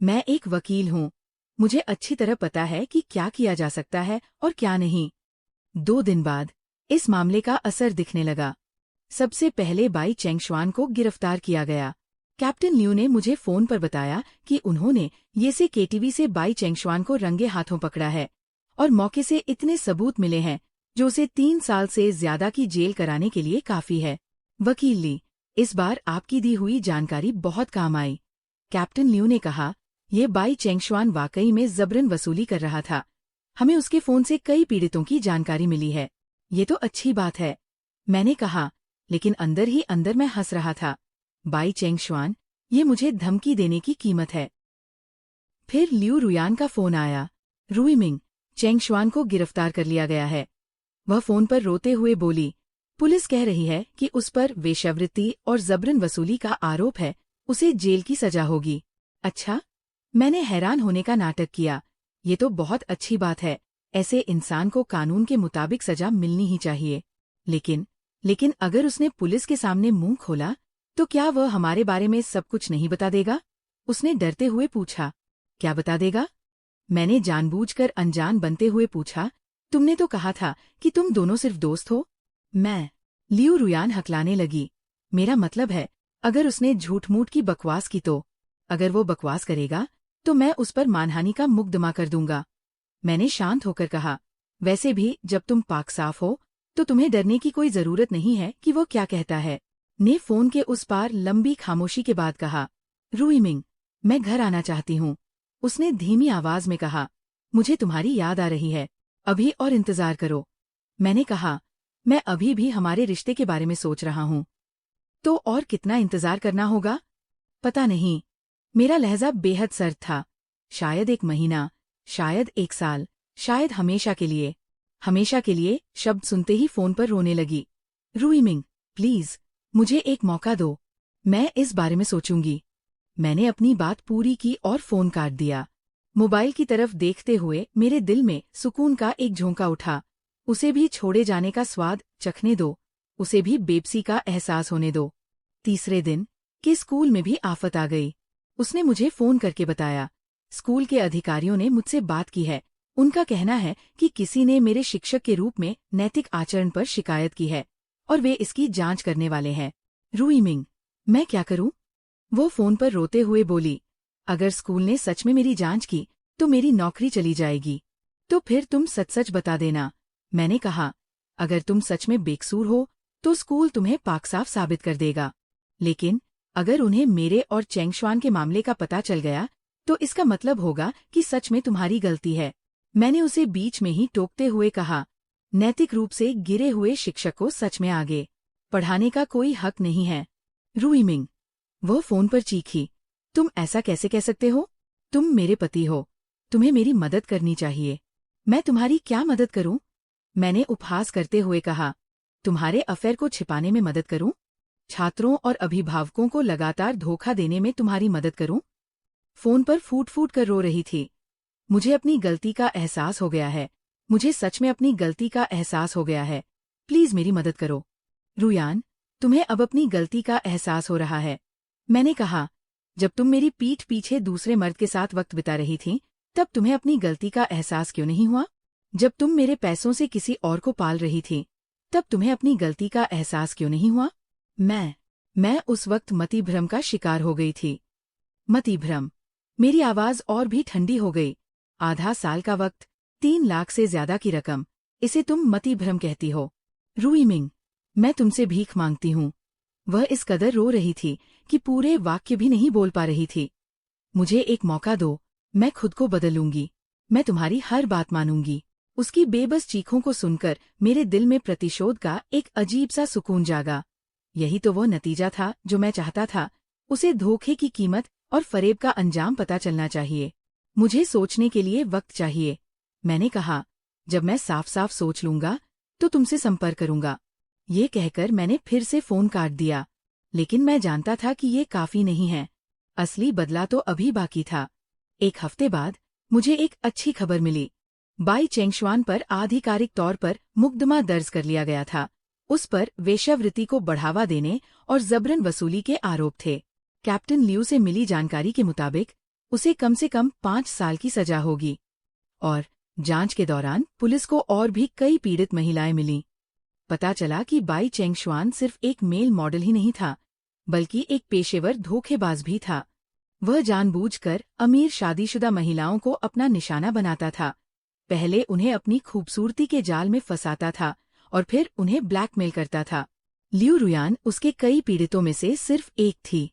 मैं एक वकील हूँ। मुझे अच्छी तरह पता है कि क्या किया जा सकता है और क्या नहीं। 2 दिन बाद इस मामले का असर दिखने लगा। सबसे पहले बाई चेंगशुआन को गिरफ्तार किया गया। कैप्टन लियू ने मुझे फोन पर बताया कि उन्होंने ये केटीवी से बाई चेंगशुआन को रंगे हाथों पकड़ा है और मौके से इतने सबूत मिले हैं जो उसे 3 साल से ज्यादा की जेल कराने के लिए काफी है। वकील ली, इस बार आपकी दी हुई जानकारी बहुत काम आई। कैप्टन लियू ने कहा, ये बाई चेंगशुआन वाकई में जबरन वसूली कर रहा था। हमें उसके फोन से कई पीड़ितों की जानकारी मिली है। ये तो अच्छी बात है, मैंने कहा, लेकिन अंदर ही अंदर मैं हंस रहा था। बाई चेंगशुआन, ये मुझे धमकी देने की कीमत है। फिर लियू रुयान का फोन आया। रुईमिंग, चेंगशुआन को गिरफ्तार कर लिया गया है। वह फोन पर रोते हुए बोली, पुलिस कह रही है कि उस पर वेश्यावृत्ति और जबरन वसूली का आरोप है, उसे जेल की सजा होगी। अच्छा, मैंने हैरान होने का नाटक किया। ये तो बहुत अच्छी बात है, ऐसे इंसान को कानून के मुताबिक सजा मिलनी ही चाहिए। लेकिन अगर उसने पुलिस के सामने मुंह खोला तो क्या वह हमारे बारे में सब कुछ नहीं बता देगा? उसने डरते हुए पूछा। क्या बता देगा? मैंने जानबूझकर अनजान बनते हुए पूछा। तुमने तो कहा था कि तुम दोनों सिर्फ दोस्त हो। लियू रुयान हकलाने लगी। मेरा मतलब है, अगर उसने झूठ मूठ की बकवास की तो अगर वो बकवास करेगा तो मैं उस पर मानहानि का मुकदमा कर दूंगा। मैंने शांत होकर कहा, वैसे भी जब तुम पाक साफ हो तो तुम्हें डरने की कोई जरूरत नहीं है कि वो क्या कहता है। ने फोन के उस पार लंबी खामोशी के बाद कहा, रुईमिंग, मैं घर आना चाहती हूँ। उसने धीमी आवाज में कहा, मुझे तुम्हारी याद आ रही है, अभी और इंतजार करो। मैंने कहा, मैं अभी भी हमारे रिश्ते के बारे में सोच रहा हूँ। तो और कितना इंतजार करना होगा? पता नहीं। मेरा लहजा बेहद सर्द था। शायद 1 महीना, शायद 1 साल, शायद हमेशा के लिए। हमेशा के लिए शब्द सुनते ही फोन पर रोने लगी। रुईमिंग, प्लीज, मुझे एक मौका दो, मैं इस बारे में सोचूंगी। मैंने अपनी बात पूरी की और फोन काट दिया। मोबाइल की तरफ देखते हुए मेरे दिल में सुकून का एक झोंका उठा। उसे भी छोड़े जाने का स्वाद चखने दो, उसे भी बेबसी का एहसास होने दो। तीसरे दिन के स्कूल में भी आफत आ गई। उसने मुझे फोन करके बताया, स्कूल के अधिकारियों ने मुझसे बात की है। उनका कहना है कि किसी ने मेरे शिक्षक के रूप में नैतिक आचरण पर शिकायत की है और वे इसकी जांच करने वाले हैं। रुईमिंग, मैं क्या करूं? वो फोन पर रोते हुए बोली, अगर स्कूल ने सच में मेरी जांच की तो मेरी नौकरी चली जाएगी। तो फिर तुम सच सच बता देना। मैंने कहा, अगर तुम सच में बेकसूर हो तो स्कूल तुम्हें पाक साफ साबित कर देगा। लेकिन अगर उन्हें मेरे और चेंगशुआन के मामले का पता चल गया तो इसका मतलब होगा कि सच में तुम्हारी गलती है। मैंने उसे बीच में ही टोकते हुए कहा, नैतिक रूप से गिरे हुए शिक्षक को सच में आगे पढ़ाने का कोई हक नहीं है। रुईमिंग, वह फोन पर चीखी, तुम ऐसा कैसे कह सकते हो? तुम मेरे पति हो, तुम्हें मेरी मदद करनी चाहिए। मैं तुम्हारी क्या मदद करूं? मैंने उपहास करते हुए कहा, तुम्हारे अफेयर को छिपाने में मदद करूं? छात्रों और अभिभावकों को लगातार धोखा देने में तुम्हारी मदद करूं? फोन पर फूट फूट कर रो रही थी। मुझे अपनी गलती का एहसास हो गया है। मुझे सच में अपनी गलती का एहसास हो गया है। प्लीज मेरी मदद करो। रुयान, तुम्हें अब अपनी गलती का एहसास हो रहा है। मैंने कहा, जब तुम मेरी पीठ पीछे दूसरे मर्द के साथ वक्त बिता रही थीं, तब तुम्हें अपनी गलती का एहसास क्यों नहीं हुआ? जब तुम मेरे पैसों से किसी और को पाल रही थी, तब तुम्हें अपनी गलती का एहसास क्यों नहीं हुआ? मैं उस वक्त मति भ्रम का शिकार हो गई थी। मति भ्रम। मेरी आवाज और भी ठंडी हो गई। आधा साल का वक्त, 3 लाख से ज्यादा की रकम, इसे तुम मति भ्रम कहती हो? रुईमिंग, मैं तुमसे भीख मांगती हूँ। वह इस कदर रो रही थी कि पूरे वाक्य भी नहीं बोल पा रही थी। मुझे एक मौका दो, मैं खुद को बदलूंगी। मैं तुम्हारी हर बात मानूंगी। उसकी बेबस चीखों को सुनकर मेरे दिल में प्रतिशोध का एक अजीब सा सुकून जागा। यही तो वो नतीजा था जो मैं चाहता था। उसे धोखे की कीमत और फरेब का अंजाम पता चलना चाहिए। मुझे सोचने के लिए वक्त चाहिए। मैंने कहा, जब मैं साफ साफ सोच लूंगा तो तुमसे संपर्क करूंगा। ये कहकर मैंने फिर से फोन काट दिया। लेकिन मैं जानता था कि ये काफी नहीं है। असली बदला तो अभी बाकी था। 1 हफ्ते बाद मुझे एक अच्छी खबर मिली। बाई चेंगशुआन पर आधिकारिक तौर पर मुकदमा दर्ज कर लिया गया था। उस पर वेश्यावृत्ति को बढ़ावा देने और जबरन वसूली के आरोप थे। कैप्टन लियू से मिली जानकारी के मुताबिक उसे कम से कम 5 साल की सजा होगी। और जांच के दौरान पुलिस को और भी कई पीड़ित महिलाएं मिलीं। पता चला कि बाई चेंगशुआन सिर्फ एक मेल मॉडल ही नहीं था, बल्कि एक पेशेवर धोखेबाज भी था। वह जानबूझकर अमीर शादीशुदा महिलाओं को अपना निशाना बनाता था। पहले उन्हें अपनी खूबसूरती के जाल में फंसाता था और फिर उन्हें ब्लैकमेल करता था। लियू रुयान उसके कई पीड़ितों में से सिर्फ एक थी।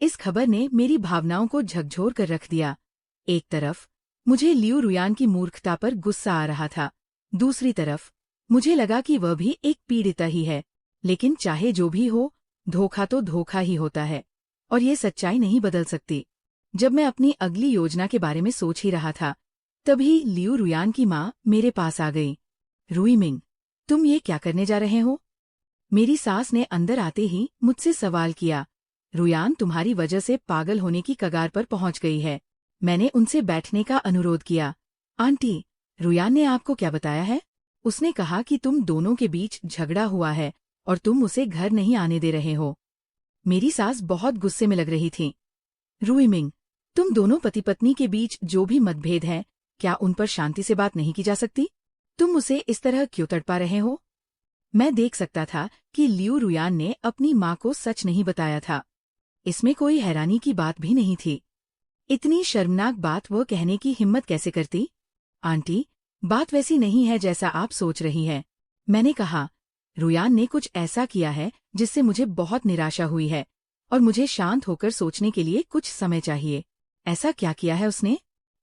इस खबर ने मेरी भावनाओं को झकझोर कर रख दिया। एक तरफ मुझे लियू रुयान की मूर्खता पर गुस्सा आ रहा था, दूसरी तरफ मुझे लगा कि वह भी एक पीड़िता ही है। लेकिन चाहे जो भी हो, धोखा तो धोखा ही होता है और ये सच्चाई नहीं बदल सकती। जब मैं अपनी अगली योजना के बारे में सोच ही रहा था, तभी लियू रुयान की माँ मेरे पास आ गई। रुईमिंग, तुम ये क्या करने जा रहे हो? मेरी सास ने अंदर आते ही मुझसे सवाल किया। रुयान तुम्हारी वजह से पागल होने की कगार पर पहुंच गई है। मैंने उनसे बैठने का अनुरोध किया। आंटी, रुयान ने आपको क्या बताया है? उसने कहा कि तुम दोनों के बीच झगड़ा हुआ है और तुम उसे घर नहीं आने दे रहे हो। मेरी सास बहुत गुस्से में लग रही थी। रुईमिंग, तुम दोनों पति पत्नी के बीच जो भी मतभेद है, क्या उन पर शांति से बात नहीं की जा सकती? तुम उसे इस तरह क्यों तड़पा रहे हो? मैं देख सकता था कि लियू रुयान ने अपनी माँ को सच नहीं बताया था। इसमें कोई हैरानी की बात भी नहीं थी। इतनी शर्मनाक बात वह कहने की हिम्मत कैसे करती? आंटी, बात वैसी नहीं है जैसा आप सोच रही है। मैंने कहा, रुयान ने कुछ ऐसा किया है जिससे मुझे बहुत निराशा हुई है और मुझे शांत होकर सोचने के लिए कुछ समय चाहिए। ऐसा क्या किया है उसने?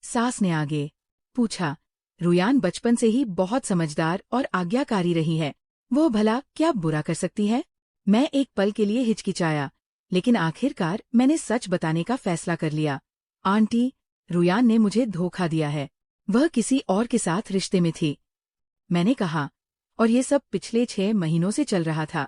सास ने आगे पूछा। रुयान बचपन से ही बहुत समझदार और आज्ञाकारी रही है। वो भला क्या बुरा कर सकती है? मैं एक पल के लिए हिचकिचाया, लेकिन आखिरकार मैंने सच बताने का फैसला कर लिया। आंटी, रुयान ने मुझे धोखा दिया है। वह किसी और के साथ रिश्ते में थी। मैंने कहा, और ये सब पिछले 6 महीनों से चल रहा था।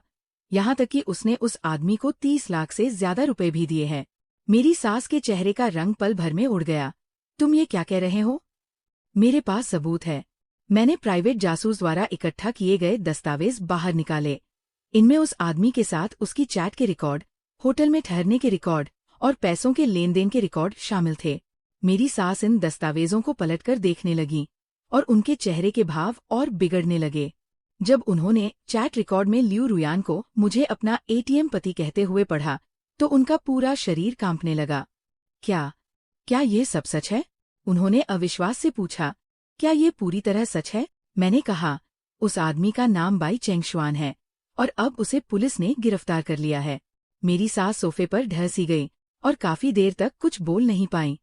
यहाँ तक कि उसने उस आदमी को 30 लाख से ज्यादा रुपए भी दिए हैं। मेरी सास के चेहरे का रंग पल भर में उड़ गया। तुम ये क्या कह रहे हो? मेरे पास सबूत है। मैंने प्राइवेट जासूस द्वारा इकट्ठा किए गए दस्तावेज बाहर निकाले। इनमें उस आदमी के साथ उसकी चैट के रिकॉर्ड, होटल में ठहरने के रिकॉर्ड और पैसों के लेन देन के रिकॉर्ड शामिल थे। मेरी सास इन दस्तावेजों को पलटकर देखने लगी और उनके चेहरे के भाव और बिगड़ने लगे। जब उन्होंने चैट रिकॉर्ड में लियू रुयान को मुझे अपना एटीएम पति कहते हुए पढ़ा, तो उनका पूरा शरीर कांपने लगा। क्या ये सब सच है? उन्होंने अविश्वास से पूछा। क्या ये पूरी तरह सच है? मैंने कहा, उस आदमी का नाम बाई चेंगशुआन है और अब उसे पुलिस ने गिरफ्तार कर लिया है। मेरी सास सोफे पर ढह सी गई और काफी देर तक कुछ बोल नहीं पाई।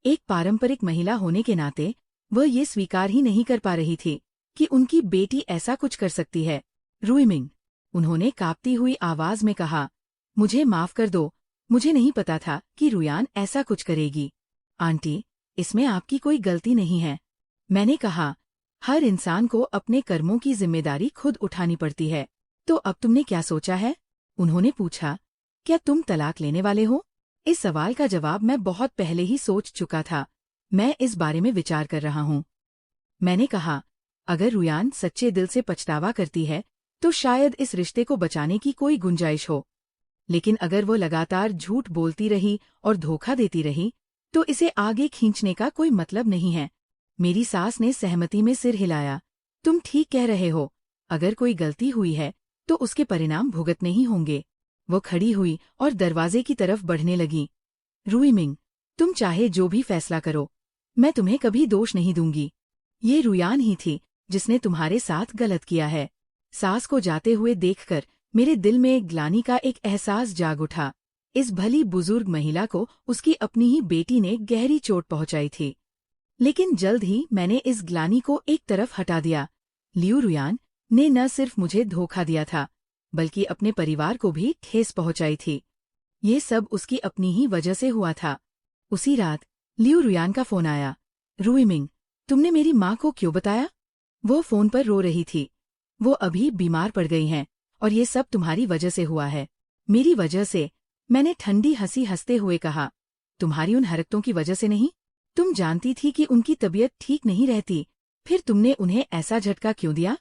एक पारंपरिक महिला होने के नाते वह ये स्वीकार ही नहीं कर पा रही थी कि उनकी बेटी ऐसा कुछ कर सकती है। रुईमिंग, उन्होंने कांपती हुई आवाज में कहा, मुझे माफ कर दो, मुझे नहीं पता था कि रुयान ऐसा कुछ करेगी। आंटी, इसमें आपकी कोई गलती नहीं है। मैंने कहा, हर इंसान को अपने कर्मों की जिम्मेदारी खुद उठानी पड़ती है। तो अब तुमने क्या सोचा है? उन्होंने पूछा। क्या तुम तलाक लेने वाले हो? इस सवाल का जवाब मैं बहुत पहले ही सोच चुका था। मैं इस बारे में विचार कर रहा हूँ। मैंने कहा, अगर रुयान सच्चे दिल से पछतावा करती है तो शायद इस रिश्ते को बचाने की कोई गुंजाइश हो। लेकिन अगर वो लगातार झूठ बोलती रही और धोखा देती रही तो इसे आगे खींचने का कोई मतलब नहीं है। मेरी सास ने सहमति में सिर हिलाया। तुम ठीक कह रहे हो। अगर कोई गलती हुई है तो उसके परिणाम भुगतने ही होंगे। वो खड़ी हुई और दरवाजे की तरफ बढ़ने लगी। रुईमिंग, तुम चाहे जो भी फैसला करो, मैं तुम्हें कभी दोष नहीं दूंगी। ये रुयान ही थी जिसने तुम्हारे साथ गलत किया है। सास को जाते हुए देखकर मेरे दिल में ग्लानि का एक एहसास जाग उठा। इस भली बुजुर्ग महिला को उसकी अपनी ही बेटी ने गहरी चोट पहुंचाई थी। लेकिन जल्द ही मैंने इस ग्लानि को एक तरफ हटा दिया। लियू रुयान ने न सिर्फ मुझे धोखा दिया था, बल्कि अपने परिवार को भी ठेस पहुंचाई थी। ये सब उसकी अपनी ही वजह से हुआ था। उसी रात लियू रुयान का फोन आया। रुईमिंग, तुमने मेरी माँ को क्यों बताया? वो फोन पर रो रही थी। वो अभी बीमार पड़ गई हैं और ये सब तुम्हारी वजह से हुआ है। मेरी वजह से? मैंने ठंडी हंसी हंसते हुए कहा। तुम्हारी उन हरकतों की वजह से नहीं। तुम जानती थी कि उनकी तबीयत ठीक नहीं रहती, फिर तुमने उन्हें ऐसा झटका क्यों दिया?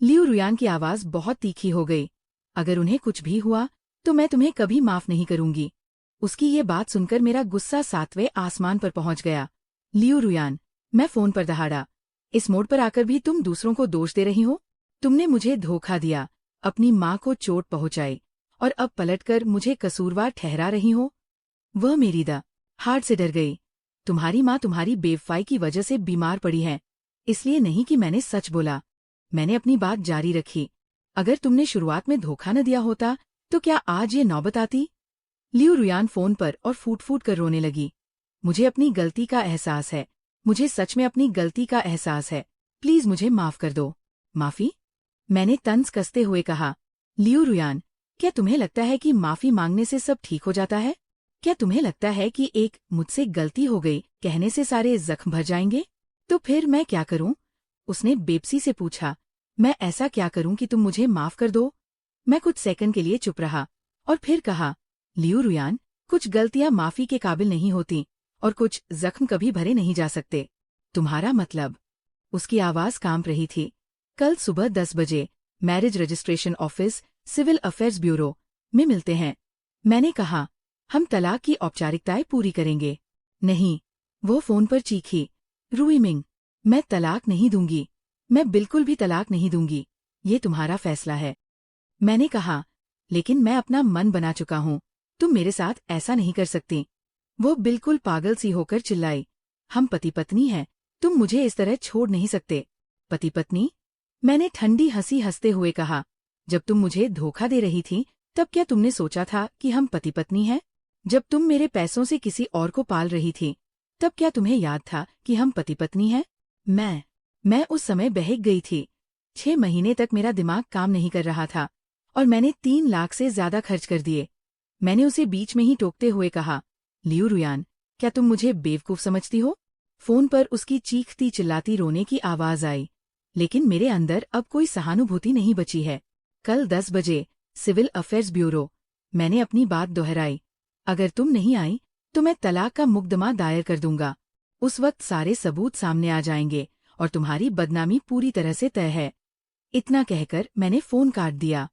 लियू रुयान की आवाज बहुत तीखी हो गई। अगर उन्हें कुछ भी हुआ तो मैं तुम्हें कभी माफ नहीं करूंगी। उसकी ये बात सुनकर मेरा गुस्सा 7वें आसमान पर पहुंच गया। लियू रुयान, मैं फोन पर दहाड़ा, इस मोड़ पर आकर भी तुम दूसरों को दोष दे रही हो? तुमने मुझे धोखा दिया, अपनी माँ को चोट पहुंचाई, और अब पलटकर मुझे कसूरवार ठहरा रही हो? वह मेरी द हार्ट से डर गई। तुम्हारी माँ तुम्हारी बेवफाई की वजह से बीमार पड़ी है, इसलिए नहीं कि मैंने सच बोला। मैंने अपनी बात जारी रखी। अगर तुमने शुरुआत में धोखा न दिया होता तो क्या आज ये नौबत आती? लियू रुयान फोन पर और फूट फूट कर रोने लगी। मुझे अपनी गलती का एहसास है, मुझे सच में अपनी गलती का एहसास है। प्लीज मुझे माफ कर दो। माफी? मैंने तंज कसते हुए कहा। लियू रुयान, क्या तुम्हें लगता है कि माफी मांगने से सब ठीक हो जाता है? क्या तुम्हें लगता है कि एक मुझसे गलती हो गई कहने से सारे जख्म भर जाएंगे? तो फिर मैं क्या करूं? उसने बेबसी से पूछा। मैं ऐसा क्या करूं कि तुम मुझे माफ कर दो? मैं कुछ सेकंड के लिए चुप रहा और फिर कहा, लियू रुयान, कुछ गलतियां माफी के काबिल नहीं होती और कुछ जख्म कभी भरे नहीं जा सकते। तुम्हारा मतलब? उसकी आवाज कांप रही थी। कल सुबह 10 बजे marriage registration office, civil affairs bureau में मिलते हैं। मैंने कहा, हम तलाक की औपचारिकताएं पूरी करेंगे। नहीं, वो फोन पर चीखी। रुई मिंग, मैं तलाक नहीं दूंगी, मैं बिल्कुल भी तलाक नहीं दूंगी, ये तुम्हारा फैसला है। मैंने कहा, लेकिन मैं अपना मन बना चुका हूँ, तुम मेरे साथ ऐसा नहीं कर सकती। वो बिल्कुल पागल सी होकर चिल्लाई, हम पति पत्नी हैं, तुम मुझे इस तरह छोड़ नहीं सकते। पति पत्नी? मैंने ठंडी हंसी हंसते हुए कहा, जब तुम मुझे धोखा दे रही थी तब क्या तुमने सोचा था कि हम पति पत्नी हैं? जब तुम मेरे पैसों से किसी और को पाल रही थी तब क्या तुम्हें याद था कि हम पति पत्नी हैं? मैं उस समय बहक गई थी। 6 महीने तक मेरा दिमाग काम नहीं कर रहा था और मैंने 3 लाख से ज्यादा खर्च कर दिए। मैंने उसे बीच में ही टोकते हुए कहा, लियू रुयान, क्या तुम मुझे बेवकूफ समझती हो? फोन पर उसकी चीखती चिल्लाती रोने की आवाज आई, लेकिन मेरे अंदर अब कोई सहानुभूति नहीं बची है। कल 10 बजे सिविल अफेयर्स ब्यूरो। मैंने अपनी बात दोहराई। अगर तुम नहीं आई तो मैं तलाक का मुकदमा दायर कर दूंगा। उस वक्त सारे सबूत सामने आ जाएंगे और तुम्हारी बदनामी पूरी तरह से तय है। इतना कहकर मैंने फोन काट दिया।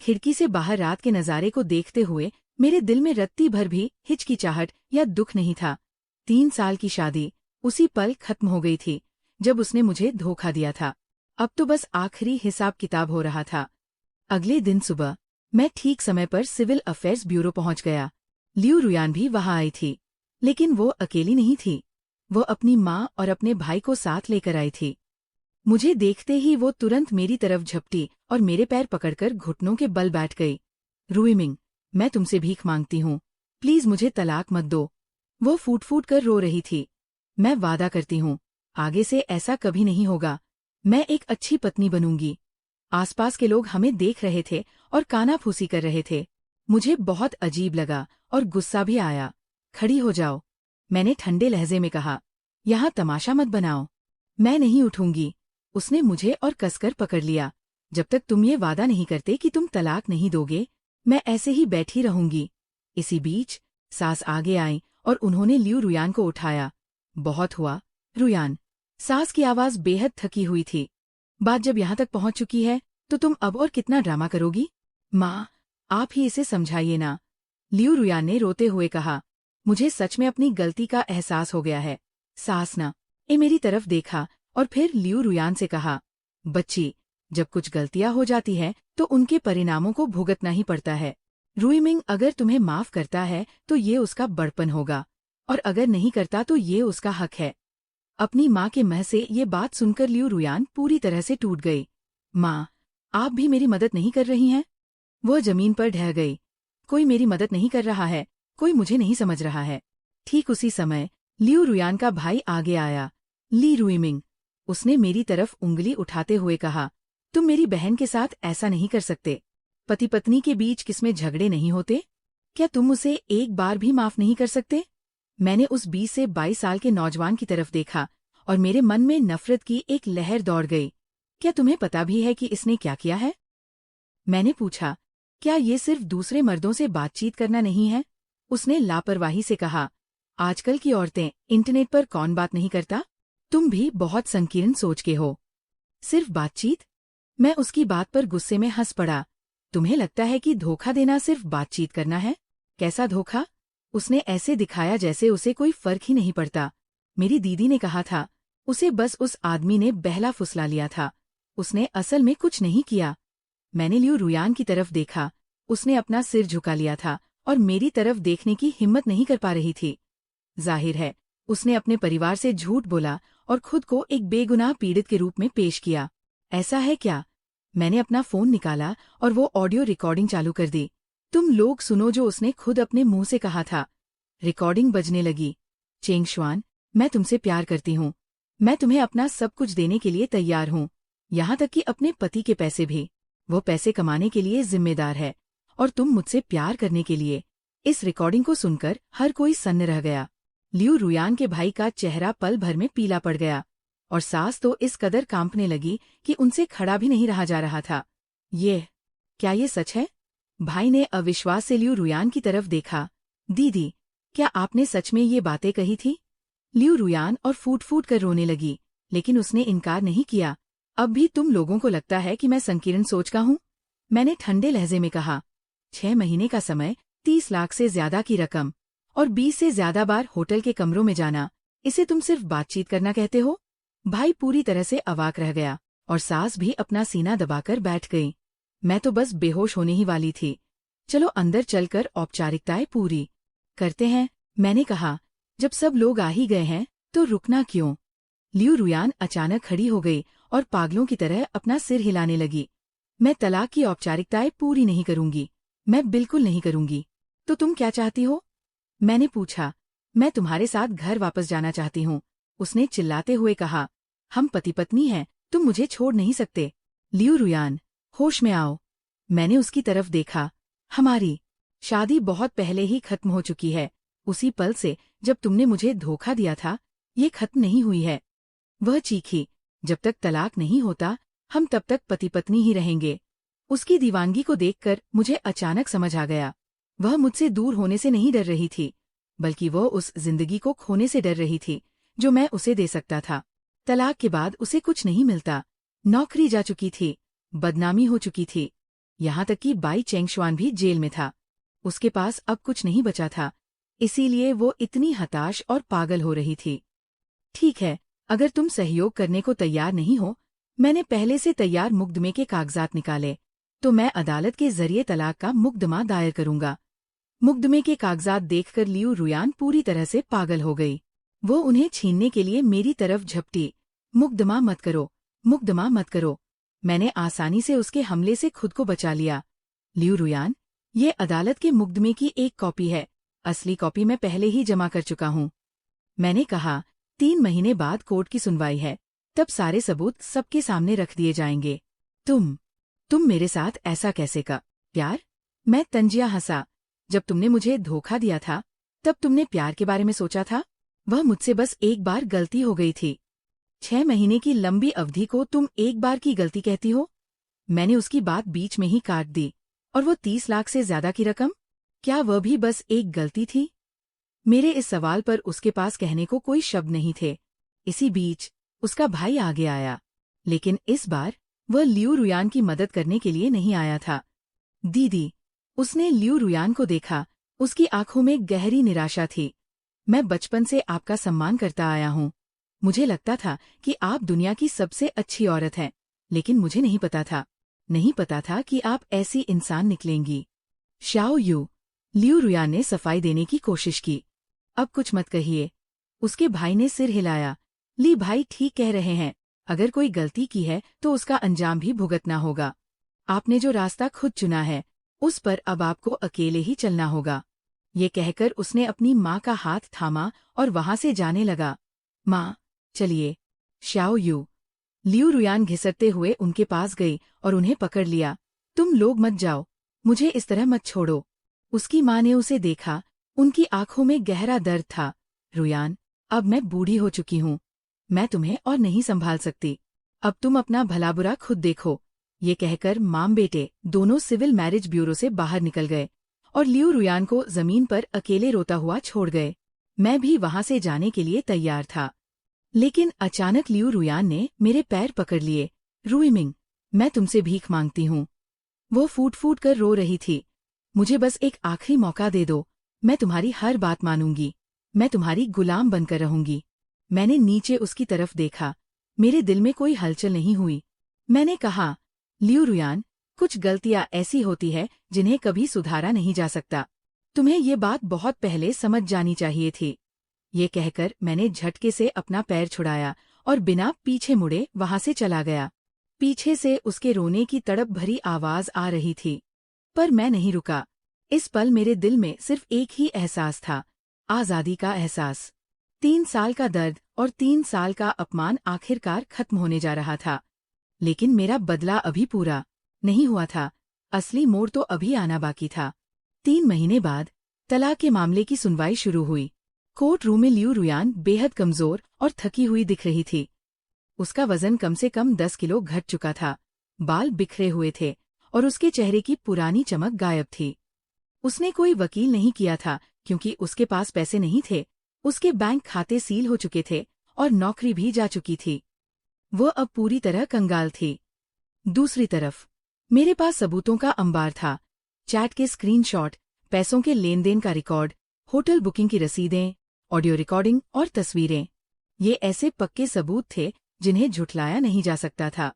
खिड़की से बाहर रात के नज़ारे को देखते हुए मेरे दिल में रत्ती भर भी हिचकिचाहट या दुख नहीं था। 3 साल की शादी उसी पल खत्म हो गई थी जब उसने मुझे धोखा दिया था। अब तो बस आखिरी हिसाब किताब हो रहा था। अगले दिन सुबह मैं ठीक समय पर सिविल अफेयर्स ब्यूरो पहुंच गया। लियू रुयान भी वहां आई थी, लेकिन वो अकेली नहीं थी। वो अपनी माँ और अपने भाई को साथ लेकर आई थी। मुझे देखते ही वो तुरंत मेरी तरफ झपटी और मेरे पैर पकड़कर घुटनों के बल बैठ गई। रुई मिंग, मैं तुमसे भीख मांगती हूँ, प्लीज मुझे तलाक मत दो। वो फूट फूट कर रो रही थी। मैं वादा करती हूँ, आगे से ऐसा कभी नहीं होगा। मैं एक अच्छी पत्नी बनूंगी। आसपास के लोग हमें देख रहे थे और कानाफूसी कर रहे थे। मुझे बहुत अजीब लगा और गुस्सा भी आया। खड़ी हो जाओ, मैंने ठंडे लहजे में कहा। यहाँ तमाशा मत बनाओ। मैं नहीं उठूंगी। उसने मुझे और कसकर पकड़ लिया। जब तक तुम ये वादा नहीं करते कि तुम तलाक नहीं दोगे, मैं ऐसे ही बैठी रहूंगी। इसी बीच सास आगे आई और उन्होंने लियू रुयान को उठाया। बहुत हुआ, रुयान। सास की आवाज बेहद थकी हुई थी। बात जब यहाँ तक पहुंच चुकी है तो तुम अब और कितना ड्रामा करोगी? माँ, आप ही इसे समझाइए ना, लियू रुयान ने रोते हुए कहा। मुझे सच में अपनी गलती का एहसास हो गया है। सास ने मेरी तरफ देखा और फिर लियू रुयान से कहा, बच्ची, जब कुछ गलतियां हो जाती हैं तो उनके परिणामों को भुगतना ही पड़ता है। रुई मिंग अगर तुम्हें माफ करता है तो ये उसका बड़पन होगा, और अगर नहीं करता तो ये उसका हक है। अपनी माँ के मुंह से ये बात सुनकर लियू रुयान पूरी तरह से टूट गई। माँ, आप भी मेरी मदद नहीं कर रही हैं? वो जमीन पर ढह गई। कोई मेरी मदद नहीं कर रहा है, कोई मुझे नहीं समझ रहा है। ठीक उसी समय लियू रुयान का भाई आगे आया। ली रुईमिंग, उसने मेरी तरफ उंगली उठाते हुए कहा, तुम मेरी बहन के साथ ऐसा नहीं कर सकते। पति पत्नी के बीच किसमें झगड़े नहीं होते? क्या तुम उसे एक बार भी माफ नहीं कर सकते? मैंने उस 20 से 22 साल के नौजवान की तरफ देखा और मेरे मन में नफरत की एक लहर दौड़ गई। क्या तुम्हें पता भी है कि इसने क्या किया है? मैंने पूछा। क्या ये सिर्फ दूसरे मर्दों से बातचीत करना नहीं है? उसने लापरवाही से कहा, आजकल की औरतें, इंटरनेट पर कौन बात नहीं करता? तुम भी बहुत संकीर्ण सोच के हो। सिर्फ बातचीत? मैं उसकी बात पर गुस्से में हंस पड़ा। तुम्हें लगता है कि धोखा देना सिर्फ बातचीत करना है? कैसा धोखा? उसने ऐसे दिखाया जैसे उसे कोई फर्क ही नहीं पड़ता। मेरी दीदी ने कहा था, उसे बस उस आदमी ने बहला फुसला लिया था। उसने असल में कुछ नहीं किया। मैंने लियू रुयान की तरफ देखा। उसने अपना सिर झुका लिया था और मेरी तरफ देखने की हिम्मत नहीं कर पा रही थी। जाहिर है, उसने अपने परिवार से झूठ बोला और खुद को एक बेगुनाह पीड़ित के रूप में पेश किया। ऐसा है क्या? मैंने अपना फोन निकाला और वो ऑडियो रिकॉर्डिंग चालू कर दी। तुम लोग सुनो जो उसने खुद अपने मुंह से कहा था। रिकॉर्डिंग बजने लगी। चेंग शुआन, मैं तुमसे प्यार करती हूँ। मैं तुम्हें अपना सब कुछ देने के लिए तैयार हूँ, यहाँ तक कि अपने पति के पैसे भी। वो पैसे कमाने के लिए जिम्मेदार है और तुम मुझसे प्यार करने के लिए। इस रिकॉर्डिंग को सुनकर हर कोई सन्न रह गया। लियू रुयान के भाई का चेहरा पल भर में पीला पड़ गया और सांस तो इस कदर कांपने लगी कि उनसे खड़ा भी नहीं रहा जा रहा था। क्या ये सच है? भाई ने अविश्वास से लियू रुयान की तरफ देखा। दीदी, क्या आपने सच में ये बातें कही थी? लियू रुयान और फूट फूट कर रोने लगी, लेकिन उसने इनकार नहीं किया। अब भी तुम लोगों को लगता है कि मैं संकीर्ण सोच का हूँ? मैंने ठंडे लहजे में कहा। 6 महीने का समय, 30 लाख से ज्यादा की रकम और 20 से ज्यादा बार होटल के कमरों में जाना, इसे तुम सिर्फ बातचीत करना कहते हो? भाई पूरी तरह से अवाक रह गया और सास भी अपना सीना दबाकर बैठ गई। मैं तो बस बेहोश होने ही वाली थी। चलो अंदर चलकर औपचारिकताएं पूरी करते हैं, मैंने कहा। जब सब लोग आ ही गए हैं तो रुकना क्यों? लियू रुयान अचानक खड़ी हो गई और पागलों की तरह अपना सिर हिलाने लगी। मैं तलाक की औपचारिकताएं पूरी नहीं करूंगी, मैं बिल्कुल नहीं करूंगी। तो तुम क्या चाहती हो? मैंने पूछा। मैं तुम्हारे साथ घर वापस जाना चाहती हूँ, उसने चिल्लाते हुए कहा। हम पति पत्नी हैं, तुम मुझे छोड़ नहीं सकते। लियू रुयान, होश में आओ। मैंने उसकी तरफ देखा। हमारी शादी बहुत पहले ही खत्म हो चुकी है। उसी पल से जब तुमने मुझे धोखा दिया था, ये खत्म नहीं हुई है। वह चीखी। जब तक तलाक नहीं होता, हम तब तक पति पत्नी ही रहेंगे। उसकी दीवानगी को देखकर मुझे अचानक समझ आ गया। वह मुझसे दूर होने से नहीं डर रही थी, बल्कि वह उस जिंदगी को खोने से डर रही थी जो मैं उसे दे सकता था। तलाक के बाद उसे कुछ नहीं मिलता। नौकरी जा चुकी थी, बदनामी हो चुकी थी, यहाँ तक कि बाई चेंग शुआन भी जेल में था। उसके पास अब कुछ नहीं बचा था, इसीलिए वो इतनी हताश और पागल हो रही थी। ठीक है, अगर तुम सहयोग करने को तैयार नहीं हो, मैंने पहले से तैयार मुकदमे के कागजात निकाले, तो मैं अदालत के जरिए तलाक का मुकदमा दायर करूंगा। मुकदमे के कागजात देखकर लियू रुयान पूरी तरह से पागल हो गई। वो उन्हें छीनने के लिए मेरी तरफ झपटी। मुकदमा मत करो, मुकदमा मत करो। मैंने आसानी से उसके हमले से खुद को बचा लिया। लियू रुयान, ये अदालत के मुकदमे की एक कॉपी है, असली कॉपी मैं पहले ही जमा कर चुका हूँ। मैंने कहा, 3 महीने बाद कोर्ट की सुनवाई है, तब सारे सबूत सबके सामने रख दिए जाएंगे। तुम मेरे साथ ऐसा कैसे का? प्यार? मैं तंजिया हंसा। जब तुमने मुझे धोखा दिया था, तब तुमने प्यार के बारे में सोचा था? वह मुझसे बस एक बार गलती हो गई थी। 6 महीने की लंबी अवधि को तुम एक बार की गलती कहती हो? मैंने उसकी बात बीच में ही काट दी। और वो 30 लाख से ज्यादा की रकम, क्या वह भी बस एक गलती थी? मेरे इस सवाल पर उसके पास कहने को कोई शब्द नहीं थे। इसी बीच उसका भाई आगे आया, लेकिन इस बार वह लियू रुयान की मदद करने के लिए नहीं आया था। दीदी, उसने लियू रुयान को देखा। उसकी आंखों में गहरी निराशा थी। मैं बचपन से आपका सम्मान करता आया हूँ। मुझे लगता था कि आप दुनिया की सबसे अच्छी औरत हैं, लेकिन मुझे नहीं पता था कि आप ऐसी इंसान निकलेंगी। शाओ यू, लियू रुयान ने सफाई देने की कोशिश की। अब कुछ मत कहिए। उसके भाई ने सिर हिलाया। ली भाई ठीक कह रहे हैं, अगर कोई गलती की है तो उसका अंजाम भी भुगतना होगा। आपने जो रास्ता खुद चुना है, उस पर अब आपको अकेले ही चलना होगा। ये कहकर उसने अपनी माँ का हाथ थामा और वहां से जाने लगा। माँ, चलिए। शाओ यू, लियू रुयान घिसटते हुए उनके पास गई और उन्हें पकड़ लिया। तुम लोग मत जाओ, मुझे इस तरह मत छोड़ो। उसकी माँ ने उसे देखा। उनकी आंखों में गहरा दर्द था। रुयान, अब मैं बूढ़ी हो चुकी हूँ, मैं तुम्हें और नहीं संभाल सकती। अब तुम अपना भला बुरा खुद देखो। ये कहकर माम बेटे दोनों सिविल मैरिज ब्यूरो से बाहर निकल गए और लियू रुयान को जमीन पर अकेले रोता हुआ छोड़ गए। मैं भी वहां से जाने के लिए तैयार था, लेकिन अचानक लियू रुयान ने मेरे पैर पकड़ लिए। रुईमिंग, मैं तुमसे भीख मांगती हूँ। वो फूट फूट कर रो रही थी। मुझे बस एक आखिरी मौका दे दो, मैं तुम्हारी हर बात मानूंगी, मैं तुम्हारी गुलाम बनकर रहूंगी। मैंने नीचे उसकी तरफ देखा, मेरे दिल में कोई हलचल नहीं हुई। मैंने कहा, लियू रुयान, कुछ गलतियां ऐसी होती है जिन्हें कभी सुधारा नहीं जा सकता। तुम्हें ये बात बहुत पहले समझ जानी चाहिए थी। ये कहकर मैंने झटके से अपना पैर छुड़ाया और बिना पीछे मुड़े वहां से चला गया। पीछे से उसके रोने की तड़प भरी आवाज आ रही थी, पर मैं नहीं रुका। इस पल मेरे दिल में सिर्फ एक ही एहसास था, आजादी का एहसास। 3 साल का दर्द और 3 साल का अपमान आखिरकार खत्म होने जा रहा था। लेकिन मेरा बदला अभी पूरा नहीं हुआ था, असली मोड़ तो अभी आना बाकी था। 3 महीने बाद तलाक के मामले की सुनवाई शुरू हुई। कोर्ट रूम में लियू रुयान बेहद कमजोर और थकी हुई दिख रही थी। उसका वजन कम से कम 10 किलो घट चुका था, बाल बिखरे हुए थे और उसके चेहरे की पुरानी चमक गायब थी। उसने कोई वकील नहीं किया था क्योंकि उसके पास पैसे नहीं थे। उसके बैंक खाते सील हो चुके थे और नौकरी भी जा चुकी थी। वो अब पूरी तरह कंगाल थी। दूसरी तरफ मेरे पास सबूतों का अंबार था, चैट के स्क्रीनशॉट, पैसों के लेन देन का रिकॉर्ड, होटल बुकिंग की रसीदें, ऑडियो रिकॉर्डिंग और तस्वीरें। ये ऐसे पक्के सबूत थे जिन्हें झुठलाया नहीं जा सकता था।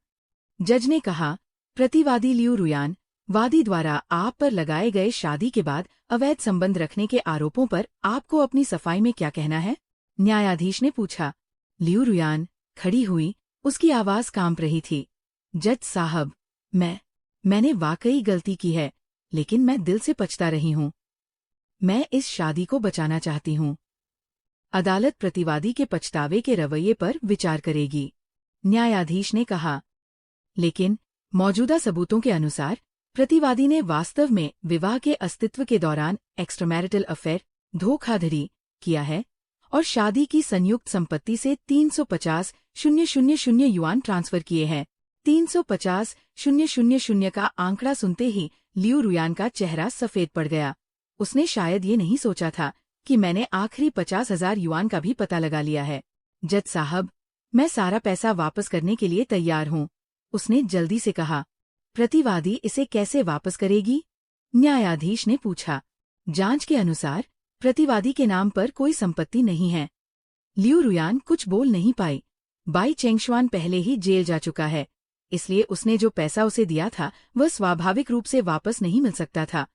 जज ने कहा, प्रतिवादी लियू रुयान, वादी द्वारा आप पर लगाए गए शादी के बाद अवैध संबंध रखने के आरोपों पर आपको अपनी सफाई में क्या कहना है? न्यायाधीश ने पूछा। लियू रुयान खड़ी हुई, उसकी आवाज कांप रही थी। जज साहब, मैंने वाकई गलती की है, लेकिन मैं दिल से पछता रही हूँ। मैं इस शादी को बचाना चाहती हूँ। अदालत प्रतिवादी के पछतावे के रवैये पर विचार करेगी, न्यायाधीश ने कहा। लेकिन मौजूदा सबूतों के अनुसार प्रतिवादी ने वास्तव में विवाह के अस्तित्व के दौरान एक्स्ट्रामैरिटल अफेयर, धोखाधड़ी किया है और शादी की संयुक्त संपत्ति से 350,000 युआन ट्रांसफर किए हैं। 350,000 का आंकड़ा सुनते ही लियू रुयान का चेहरा सफेद पड़ गया। उसने शायद ये नहीं सोचा था कि मैंने आखिरी 50,000 युआन का भी पता लगा लिया है। जज साहब, मैं सारा पैसा वापस करने के लिए तैयार हूँ, उसने जल्दी से कहा। प्रतिवादी इसे कैसे वापस करेगी? न्यायाधीश ने पूछा। जांच के अनुसार प्रतिवादी के नाम पर कोई संपत्ति नहीं है। लियू रुयान कुछ बोल नहीं पाई। बाई चेंगशुआन पहले ही जेल जा चुका है, इसलिए उसने जो पैसा उसे दिया था वह स्वाभाविक रूप से वापस नहीं मिल सकता था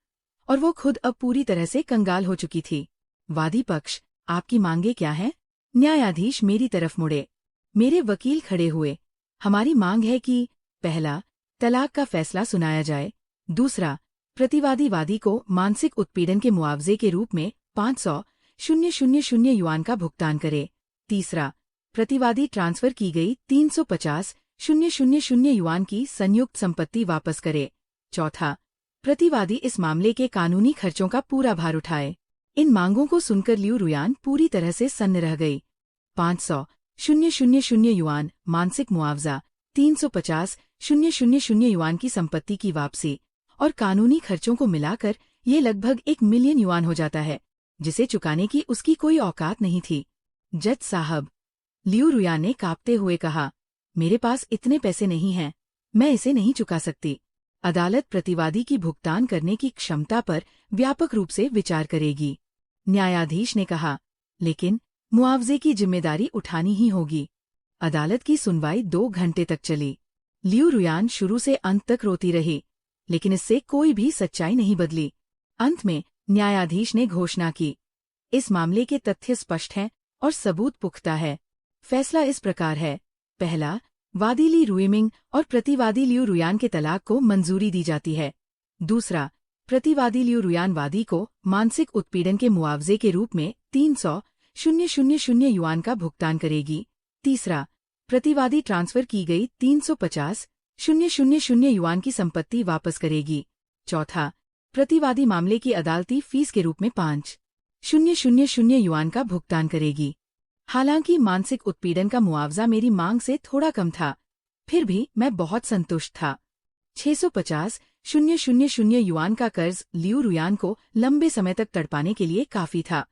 और वो खुद अब पूरी तरह से कंगाल हो चुकी थी। वादी पक्ष, आपकी मांगे क्या हैं? न्यायाधीश मेरी तरफ मुड़े। मेरे वकील खड़े हुए। हमारी मांग है कि पहला, तलाक का फैसला सुनाया जाए। दूसरा, प्रतिवादी वादी को मानसिक उत्पीड़न के मुआवजे के रूप में 500,000 युआन का भुगतान करे। तीसरा, प्रतिवादी ट्रांसफर की गई 350,000 युआन की संयुक्त संपत्ति वापस करे। चौथा, प्रतिवादी इस मामले के कानूनी खर्चों का पूरा भार उठाए। इन मांगों को सुनकर लियू रुयान पूरी तरह से सन्न रह गई। 500,000 युआन मानसिक मुआवजा, 350,000 युआन की संपत्ति की वापसी और कानूनी खर्चों को मिलाकर ये लगभग 1 मिलियन युआन हो जाता है, जिसे चुकाने की उसकी कोई औकात नहीं थी। जज साहब, लियू रुयान ने कांपते हुए कहा, मेरे पास इतने पैसे नहीं हैं, मैं इसे नहीं चुका सकती। अदालत प्रतिवादी की भुगतान करने की क्षमता पर व्यापक रूप से विचार करेगी। न्यायाधीश ने कहा, लेकिन मुआवजे की जिम्मेदारी उठानी ही होगी। अदालत की सुनवाई 2 घंटे तक चली। लियू रुयान शुरू से अंत तक रोती रही, लेकिन इससे कोई भी सच्चाई नहीं बदली। अंत में न्यायाधीश ने घोषणा की, इस मामले के तथ्य स्पष्ट हैं और सबूत पुख्ता है। फैसला इस प्रकार है। पहला, वादी ली रुईमिंग और प्रतिवादी लियू रुयान के तलाक को मंजूरी दी जाती है। दूसरा, प्रतिवादी लियू रुयान वादी को मानसिक उत्पीड़न के मुआवजे के रूप में 300,000 युआन का भुगतान करेगी। तीसरा, प्रतिवादी ट्रांसफर की गई 350,000 युआन की संपत्ति वापस करेगी। चौथा, प्रतिवादी मामले की अदालती फीस के रूप में 5,000 युआन का भुगतान करेगी। हालांकि मानसिक उत्पीड़न का मुआवजा मेरी मांग से थोड़ा कम था, फिर भी मैं बहुत संतुष्ट था। 650,000 युआन का कर्ज लियू रुयान को लंबे समय तक तड़पाने के लिए काफी था।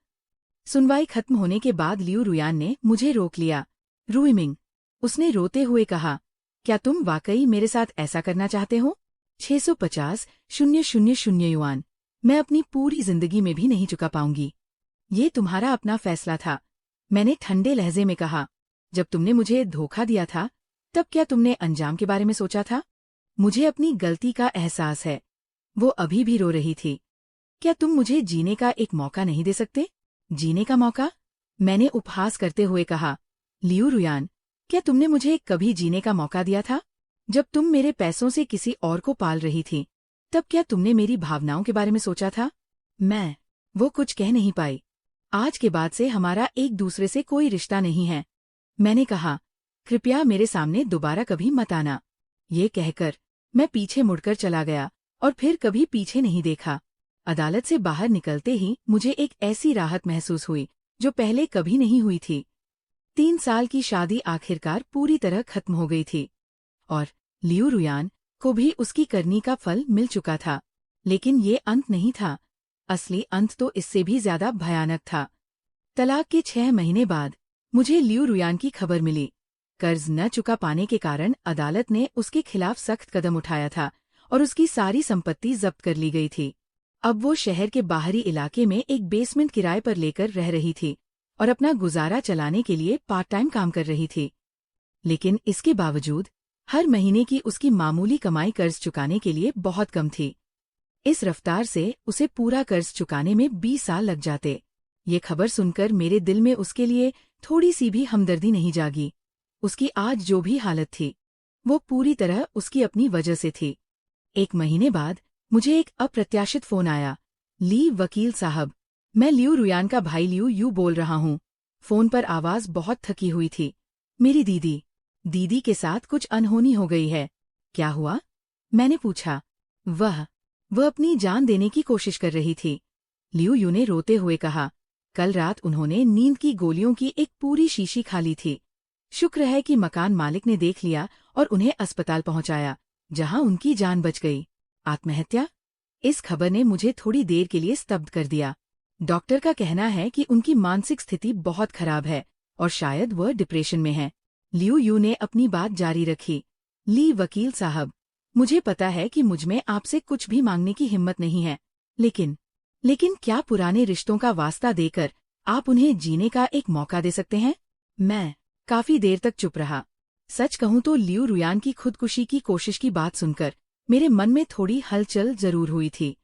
सुनवाई खत्म होने के बाद लियू रुयान ने मुझे रोक लिया। रुइमिंग, उसने रोते हुए कहा, क्या तुम वाकई मेरे साथ ऐसा करना चाहते हो? 650,000 युआन मैं अपनी पूरी जिंदगी में भी नहीं चुका पाऊंगी। ये तुम्हारा अपना फैसला था, मैंने ठंडे लहजे में कहा। जब तुमने मुझे धोखा दिया था तब क्या तुमने अंजाम के बारे में सोचा था? मुझे अपनी गलती का एहसास है। वो अभी भी रो रही थी। क्या तुम मुझे जीने का एक मौका नहीं दे सकते? जीने का मौका? मैंने उपहास करते हुए कहा। लियू रुयान, क्या तुमने मुझे कभी जीने का मौका दिया था? जब तुम मेरे पैसों से किसी और को पाल रही थी तब क्या तुमने मेरी भावनाओं के बारे में सोचा था? वो कुछ कह नहीं पाई। आज के बाद से हमारा एक दूसरे से कोई रिश्ता नहीं है, मैंने कहा। कृपया मेरे सामने दोबारा कभी मत आना। ये कहकर मैं पीछे मुड़कर चला गया और फिर कभी पीछे नहीं देखा। अदालत से बाहर निकलते ही मुझे एक ऐसी राहत महसूस हुई जो पहले कभी नहीं हुई थी। 3 साल की शादी आखिरकार पूरी तरह खत्म हो गई थी और लियू रुयान को भी उसकी करनी का फल मिल चुका था। लेकिन ये अंत नहीं था। असली अंत तो इससे भी ज्यादा भयानक था। तलाक के 6 महीने बाद मुझे लियू रुयान की खबर मिली। कर्ज न चुका पाने के कारण अदालत ने उसके खिलाफ सख्त कदम उठाया था और उसकी सारी संपत्ति जब्त कर ली गई थी। अब वो शहर के बाहरी इलाके में एक बेसमेंट किराए पर लेकर रह रही थी और अपना गुजारा चलाने के लिए पार्ट टाइम काम कर रही थी। लेकिन इसके बावजूद हर महीने की उसकी मामूली कमाई कर्ज चुकाने के लिए बहुत कम थी। इस रफ्तार से उसे पूरा कर्ज चुकाने में 20 साल लग जाते। ये खबर सुनकर मेरे दिल में उसके लिए थोड़ी सी भी हमदर्दी नहीं जागी। उसकी आज जो भी हालत थी वो पूरी तरह उसकी अपनी वजह से थी। 1 महीने बाद मुझे एक अप्रत्याशित फोन आया। ली वकील साहब, मैं लियू रुयान का भाई लियू यू बोल रहा हूँ। फोन पर आवाज बहुत थकी हुई थी। मेरी दीदी के साथ कुछ अनहोनी हो गई है। क्या हुआ? मैंने पूछा। वह अपनी जान देने की कोशिश कर रही थी, लियू यू ने रोते हुए कहा। कल रात उन्होंने नींद की गोलियों की एक पूरी शीशी खा ली थी। शुक्र है कि मकान मालिक ने देख लिया और उन्हें अस्पताल पहुंचाया, जहां उनकी जान बच गई। आत्महत्या? इस खबर ने मुझे थोड़ी देर के लिए स्तब्ध कर दिया। डॉक्टर का कहना है कि उनकी मानसिक स्थिति बहुत खराब है और शायद वह डिप्रेशन में है। लियू यू ने अपनी बात जारी रखी। ली वकील साहब, मुझे पता है कि मुझमें आपसे कुछ भी मांगने की हिम्मत नहीं है, लेकिन क्या पुराने रिश्तों का वास्ता देकर आप उन्हें जीने का एक मौका दे सकते हैं? मैं काफी देर तक चुप रहा। सच कहूं तो लियू रुयान की खुदकुशी की कोशिश की बात सुनकर मेरे मन में थोड़ी हलचल जरूर हुई थी।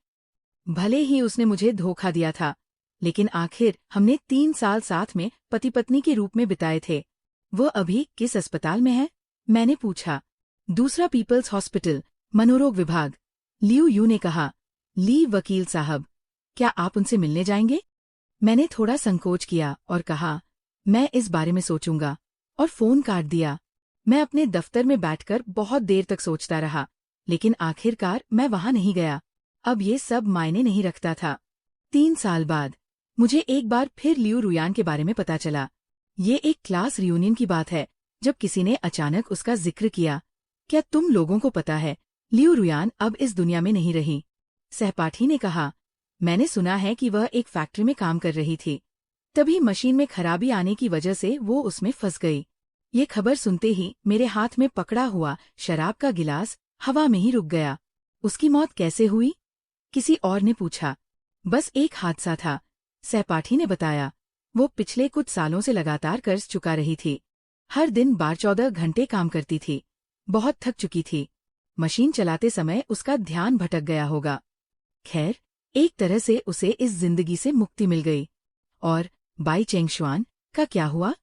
भले ही उसने मुझे धोखा दिया था, लेकिन आखिर हमने 3 साल साथ में पति पत्नी के रूप में बिताए थे। वह अभी किस अस्पताल में है? मैंने पूछा। दूसरा पीपल्स हॉस्पिटल, मनोरोग विभाग, लियू यू ने कहा। ली वकील साहब, क्या आप उनसे मिलने जाएंगे? मैंने थोड़ा संकोच किया और कहा, मैं इस बारे में सोचूंगा, और फोन काट दिया। मैं अपने दफ्तर में बैठकर बहुत देर तक सोचता रहा, लेकिन आखिरकार मैं वहां नहीं गया। अब ये सब मायने नहीं रखता था। 3 साल बाद मुझे एक बार फिर लियू रुयान के बारे में पता चला। ये एक क्लास रियूनियन की बात है, जब किसी ने अचानक उसका जिक्र किया। क्या तुम लोगों को पता है, लियू रुयान अब इस दुनिया में नहीं रही? सहपाठी ने कहा। मैंने सुना है कि वह एक फैक्ट्री में काम कर रही थी, तभी मशीन में खराबी आने की वजह से वो उसमें फंस गई। ये खबर सुनते ही मेरे हाथ में पकड़ा हुआ शराब का गिलास हवा में ही रुक गया। उसकी मौत कैसे हुई? किसी और ने पूछा। बस एक हादसा था, सहपाठी ने बताया। वो पिछले कुछ सालों से लगातार कर्ज चुका रही थी। हर दिन 12-14 घंटे काम करती थी। बहुत थक चुकी थी। मशीन चलाते समय उसका ध्यान भटक गया होगा। खैर, एक तरह से उसे इस जिंदगी से मुक्ति मिल गई। और बाई चेंगशुआन का क्या हुआ?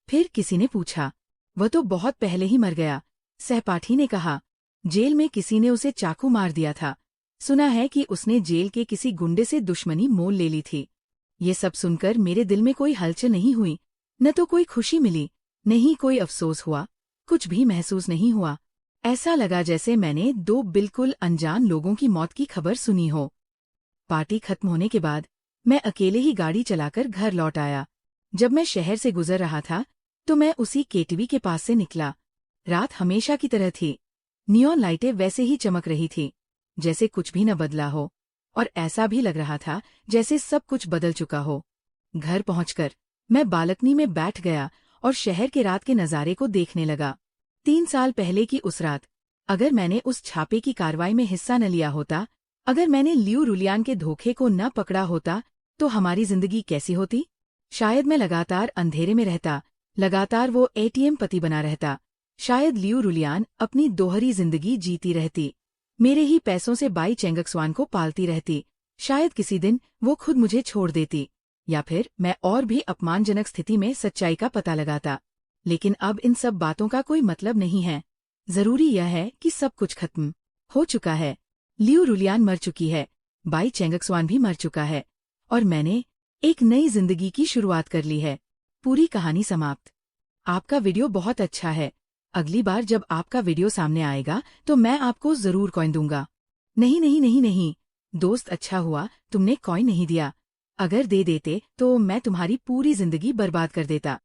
फिर किसी ने पूछा। वह तो बहुत पहले ही मर गया, सहपाठी ने कहा। जेल में किसी ने उसे चाकू मार दिया था। सुना है कि उसने जेल के किसी गुंडे से दुश्मनी मोल ले ली थी। ये सब सुनकर मेरे दिल में कोई हलचल नहीं हुई, न तो कोई खुशी मिली, न ही कोई अफसोस हुआ। कुछ भी महसूस नहीं हुआ। ऐसा लगा जैसे मैंने 2 बिल्कुल अनजान लोगों की मौत की खबर सुनी हो। पार्टी खत्म होने के बाद मैं अकेले ही गाड़ी चलाकर घर लौट आया। जब मैं शहर से गुजर रहा था तो मैं उसी केटीवी के पास से निकला। रात हमेशा की तरह थी। नियॉन लाइटें वैसे ही चमक रही थी, जैसे कुछ भी न बदला हो, और ऐसा भी लग रहा था जैसे सब कुछ बदल चुका हो। घर पहुंचकर मैं बालकनी में बैठ गया और शहर के रात के नज़ारे को देखने लगा। 3 साल पहले की उस रात, अगर मैंने उस छापे की कार्रवाई में हिस्सा न लिया होता, अगर मैंने लियू रुलियान के धोखे को न पकड़ा होता, तो हमारी जिंदगी कैसी होती? शायद मैं लगातार अंधेरे में रहता, लगातार वो एटीएम पति बना रहता। शायद लियू रुलियान अपनी दोहरी जिंदगी जीती रहती, मेरे ही पैसों से बाई चेंगक्सवान को पालती रहती। शायद किसी दिन वो खुद मुझे छोड़ देती, या फिर मैं और भी अपमानजनक स्थिति में सच्चाई का पता लगाता। लेकिन अब इन सब बातों का कोई मतलब नहीं है। जरूरी यह है कि सब कुछ खत्म हो चुका है। लियू रुलियान मर चुकी है, बाई चेंगक्सवान भी मर चुका है, और मैंने एक नई जिंदगी की शुरुआत कर ली है। पूरी कहानी समाप्त। आपका वीडियो बहुत अच्छा है। अगली बार जब आपका वीडियो सामने आएगा तो मैं आपको जरूर कॉइन दूंगा। नहीं नहीं नहीं नहीं, दोस्त अच्छा हुआ तुमने कॉइन नहीं दिया। अगर दे देते तो मैं तुम्हारी पूरी जिंदगी बर्बाद कर देता।